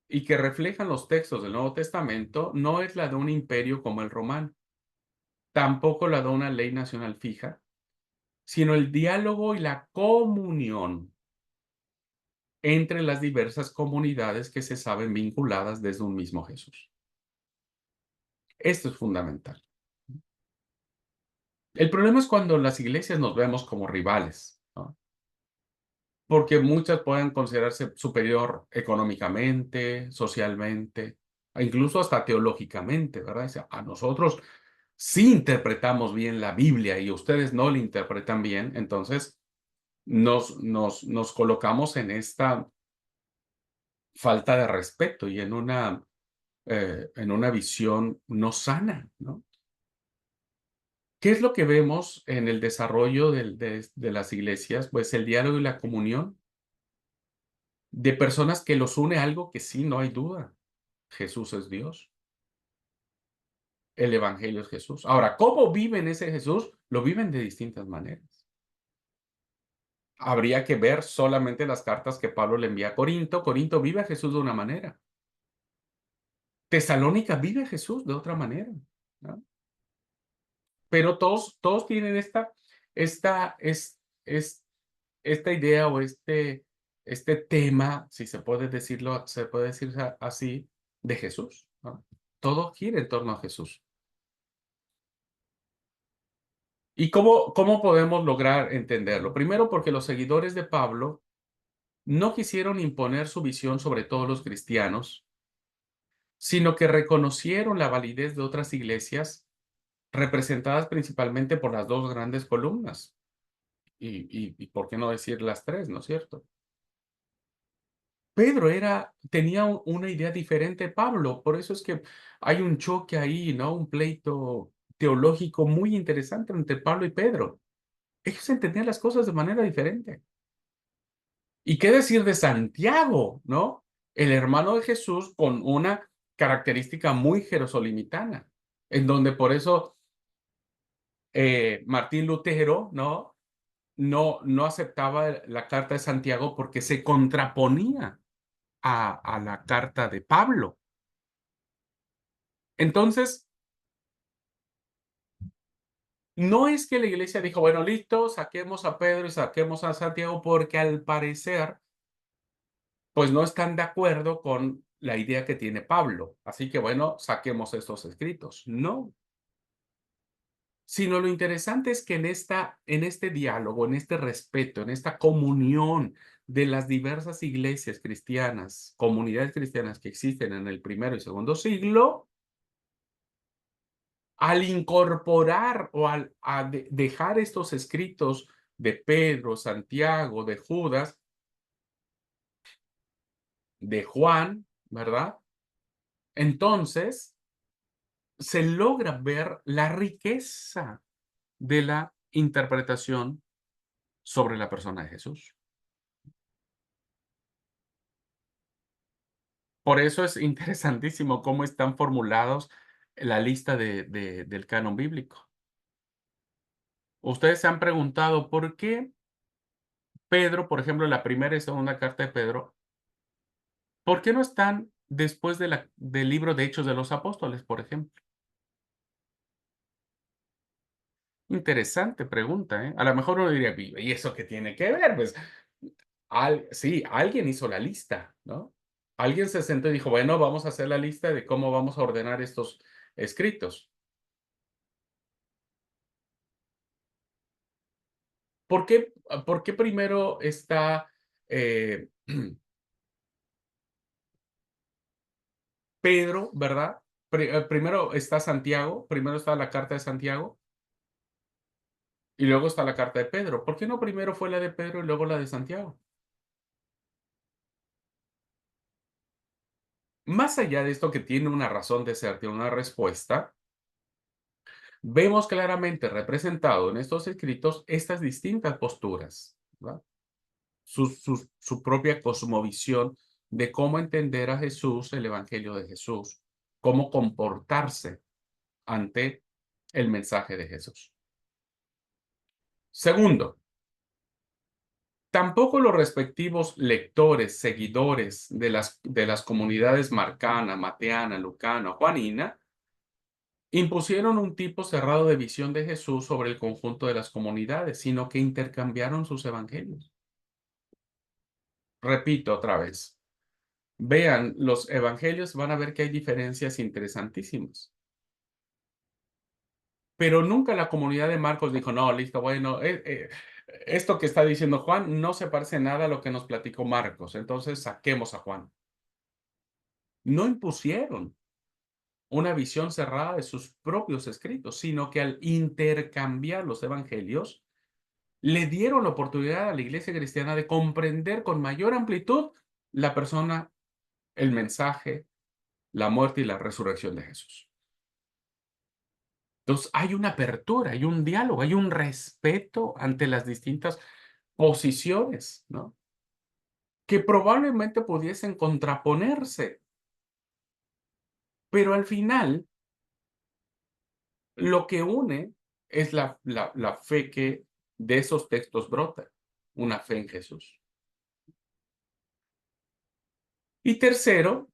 y que reflejan los textos del Nuevo Testamento, no es la de un imperio como el romano, tampoco la de una ley nacional fija, sino el diálogo y la comunión entre las diversas comunidades que se saben vinculadas desde un mismo Jesús. Esto es fundamental. El problema es cuando las iglesias nos vemos como rivales, ¿no? Porque muchas pueden considerarse superior económicamente, socialmente, e incluso hasta teológicamente, ¿verdad? Dice, a nosotros sí interpretamos bien la Biblia y ustedes no la interpretan bien, entonces nos colocamos en esta falta de respeto y en una visión no sana, ¿no? ¿Qué es lo que vemos en el desarrollo de las iglesias? Pues el diálogo y la comunión de personas que los une algo que sí, no hay duda. Jesús es Dios. El evangelio es Jesús. Ahora, ¿cómo viven ese Jesús? Lo viven de distintas maneras. Habría que ver solamente las cartas que Pablo le envía a Corinto. Corinto vive a Jesús de una manera. Tesalónica vive a Jesús de otra manera, ¿no? Pero todos tienen esta, es, esta idea o este tema, si se puede decir así, de Jesús, ¿no? Todo gira en torno a Jesús. ¿Y cómo podemos lograr entenderlo? Primero, porque los seguidores de Pablo no quisieron imponer su visión sobre todos los cristianos, sino que reconocieron la validez de otras iglesias representadas principalmente por las dos grandes columnas. Y por qué no decir las tres, ¿no es cierto? Pedro tenía una idea diferente de Pablo, por eso es que hay un choque ahí, ¿no? Un pleito teológico muy interesante entre Pablo y Pedro. Ellos entendían las cosas de manera diferente. ¿Y qué decir de Santiago, no? El hermano de Jesús con una característica muy jerosolimitana, en donde por eso Martín Lutero, no aceptaba la carta de Santiago porque se contraponía a la carta de Pablo. Entonces, no es que la iglesia dijo, bueno, listo, saquemos a Pedro y saquemos a Santiago, porque al parecer, pues no están de acuerdo con la idea que tiene Pablo. Así que, bueno, saquemos estos escritos. No, sino lo interesante es que en este diálogo, en este respeto, en esta comunión de las diversas iglesias cristianas, comunidades cristianas que existen en el primero y segundo siglo, al incorporar o dejar estos escritos de Pedro, Santiago, de Judas, de Juan, ¿verdad? Entonces se logra ver la riqueza de la interpretación sobre la persona de Jesús. Por eso es interesantísimo cómo están formulados la lista del canon bíblico. Ustedes se han preguntado por qué Pedro, por ejemplo, en la primera y segunda carta de Pedro, ¿por qué no están después del libro de Hechos de los Apóstoles, por ejemplo? Interesante pregunta, ¿eh? A lo mejor uno diría: ¿y eso qué tiene que ver?". Pues, sí, alguien hizo la lista, ¿no? Alguien se sentó y dijo: "Bueno, vamos a hacer la lista de cómo vamos a ordenar estos escritos". ¿Por qué primero está, eh, Pedro, verdad? Primero está Santiago, primero está la carta de Santiago y luego está la carta de Pedro. ¿Por qué no primero fue la de Pedro y luego la de Santiago? Más allá de esto que tiene una razón de ser, tiene una respuesta, vemos claramente representado en estos escritos estas distintas posturas, ¿verdad? Su propia cosmovisión de cómo entender a Jesús, el evangelio de Jesús, cómo comportarse ante el mensaje de Jesús. Segundo, tampoco los respectivos lectores, seguidores de las comunidades marcana, mateana, lucana o juanina impusieron un tipo cerrado de visión de Jesús sobre el conjunto de las comunidades, sino que intercambiaron sus evangelios. Repito otra vez, vean los evangelios, van a ver que hay diferencias interesantísimas. Pero nunca la comunidad de Marcos dijo: "No, listo, bueno, esto que está diciendo Juan no se parece nada a lo que nos platicó Marcos, entonces saquemos a Juan". No impusieron una visión cerrada de sus propios escritos, sino que al intercambiar los evangelios, le dieron la oportunidad a la iglesia cristiana de comprender con mayor amplitud la persona, el mensaje, la muerte y la resurrección de Jesús. Entonces, hay una apertura, hay un diálogo, hay un respeto ante las distintas posiciones, ¿no? Que probablemente pudiesen contraponerse, pero al final lo que une es la fe que de esos textos brota, una fe en Jesús. Y tercero,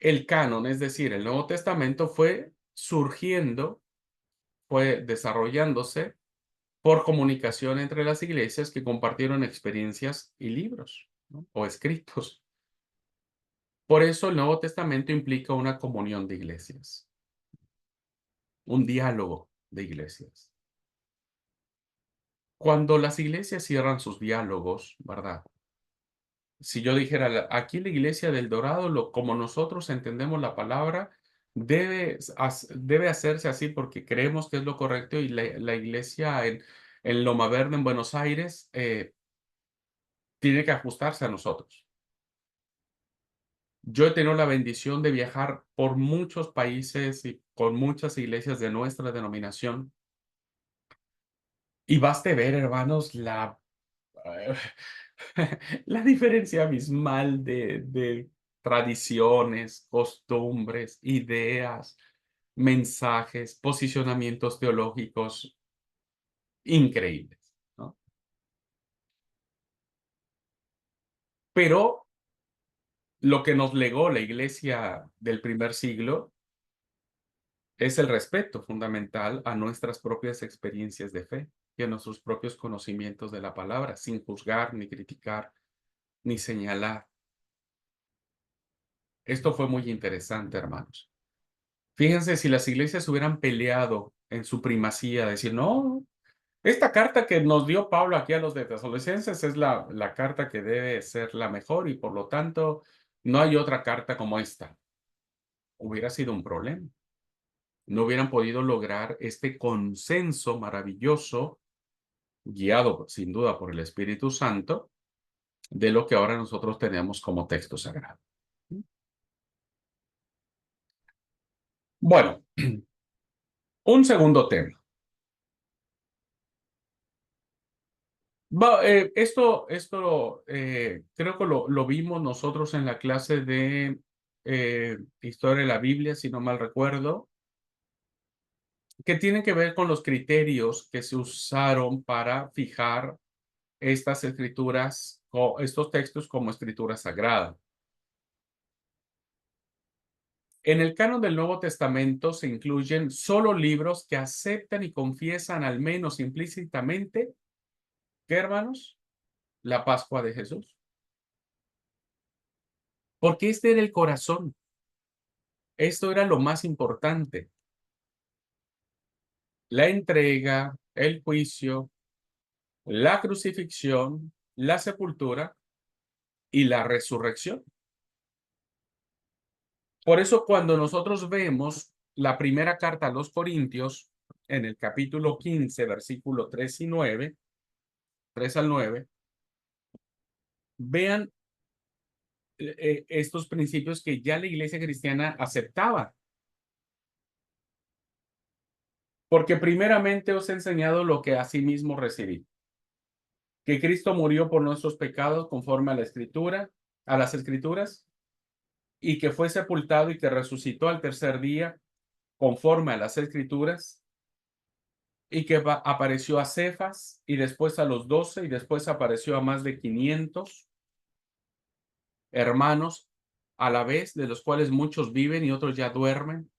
el canon, es decir, el Nuevo Testamento fue surgiendo, fue desarrollándose por comunicación entre las iglesias que compartieron experiencias y libros, ¿no? O escritos. Por eso el Nuevo Testamento implica una comunión de iglesias, un diálogo de iglesias. Cuando las iglesias cierran sus diálogos, ¿verdad? Si yo dijera, aquí la iglesia del Dorado, como nosotros entendemos la palabra, debe hacerse así porque creemos que es lo correcto y la iglesia en Loma Verde, en Buenos Aires, tiene que ajustarse a nosotros. Yo he tenido la bendición de viajar por muchos países y con muchas iglesias de nuestra denominación. Y baste ver, hermanos, la diferencia abismal de tradiciones, costumbres, ideas, mensajes, posicionamientos teológicos increíbles, ¿no? Pero lo que nos legó la iglesia del primer siglo es el respeto fundamental a nuestras propias experiencias de fe y a nuestros propios conocimientos de la palabra, sin juzgar, ni criticar, ni señalar. Esto fue muy interesante, hermanos. Fíjense, si las iglesias hubieran peleado en su primacía, decir, no, esta carta que nos dio Pablo aquí a los de Tesalonicenses es la carta que debe ser la mejor y por lo tanto no hay otra carta como esta. Hubiera sido un problema. No hubieran podido lograr este consenso maravilloso, guiado sin duda por el Espíritu Santo, de lo que ahora nosotros tenemos como texto sagrado. Bueno, un segundo tema. Creo que lo vimos nosotros en la clase de Historia de la Biblia, si no mal recuerdo, que tiene que ver con los criterios que se usaron para fijar estas escrituras o estos textos como escritura sagrada. En el canon del Nuevo Testamento se incluyen solo libros que aceptan y confiesan al menos implícitamente, ¿qué, hermanos? La Pascua de Jesús. Porque este era el corazón. Esto era lo más importante. La entrega, el juicio, la crucifixión, la sepultura y la resurrección. Por eso cuando nosotros vemos la primera carta a los Corintios, en el capítulo 15, versículo 3 y 9, 3 al 9, vean estos principios que ya la iglesia cristiana aceptaba. Porque primeramente os he enseñado lo que asimismo recibí, que Cristo murió por nuestros pecados conforme a la escritura, a las escrituras, y que fue sepultado y que resucitó al tercer día conforme a las escrituras, y que apareció a Cefas y después a los 12 y después apareció a más de 500 hermanos a la vez, de los cuales muchos viven y otros ya duermen.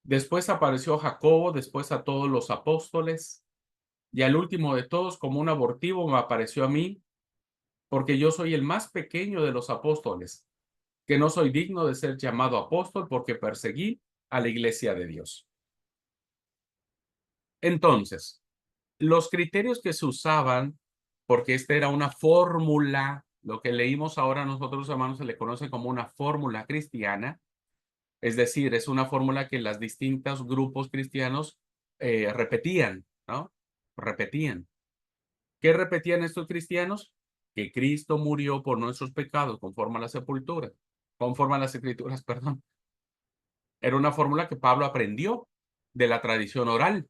Después apareció a Jacobo, después a todos los apóstoles, y al último de todos, como un abortivo, me apareció a mí, porque yo soy el más pequeño de los apóstoles, que no soy digno de ser llamado apóstol porque perseguí a la iglesia de Dios. Entonces, los criterios que se usaban, porque esta era una fórmula, lo que leímos ahora nosotros, hermanos, se le conoce como una fórmula cristiana, es decir, es una fórmula que los distintos grupos cristianos repetían, ¿no? Repetían. ¿Qué repetían estos cristianos? Que Cristo murió por nuestros pecados conforme a la sepultura, conforme a las escrituras, perdón. Era una fórmula que Pablo aprendió de la tradición oral,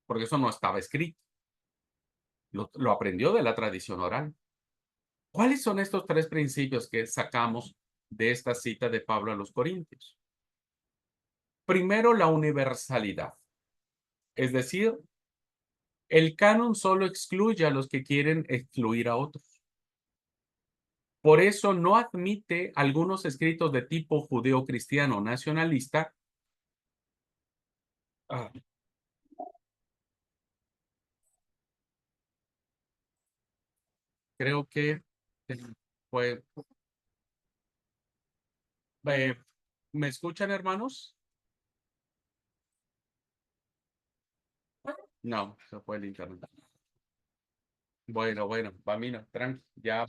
porque eso no estaba escrito. Lo aprendió de la tradición oral. ¿Cuáles son estos tres principios que sacamos de esta cita de Pablo a los Corintios? Primero, la universalidad. Es decir, el canon solo excluye a los que quieren excluir a otros. Por eso no admite algunos escritos de tipo judeo-cristiano nacionalista. Ah, creo que fue, eh, ¿me escuchan, hermanos? No, se fue el internet. Bueno, Pamino, tranqui, ya.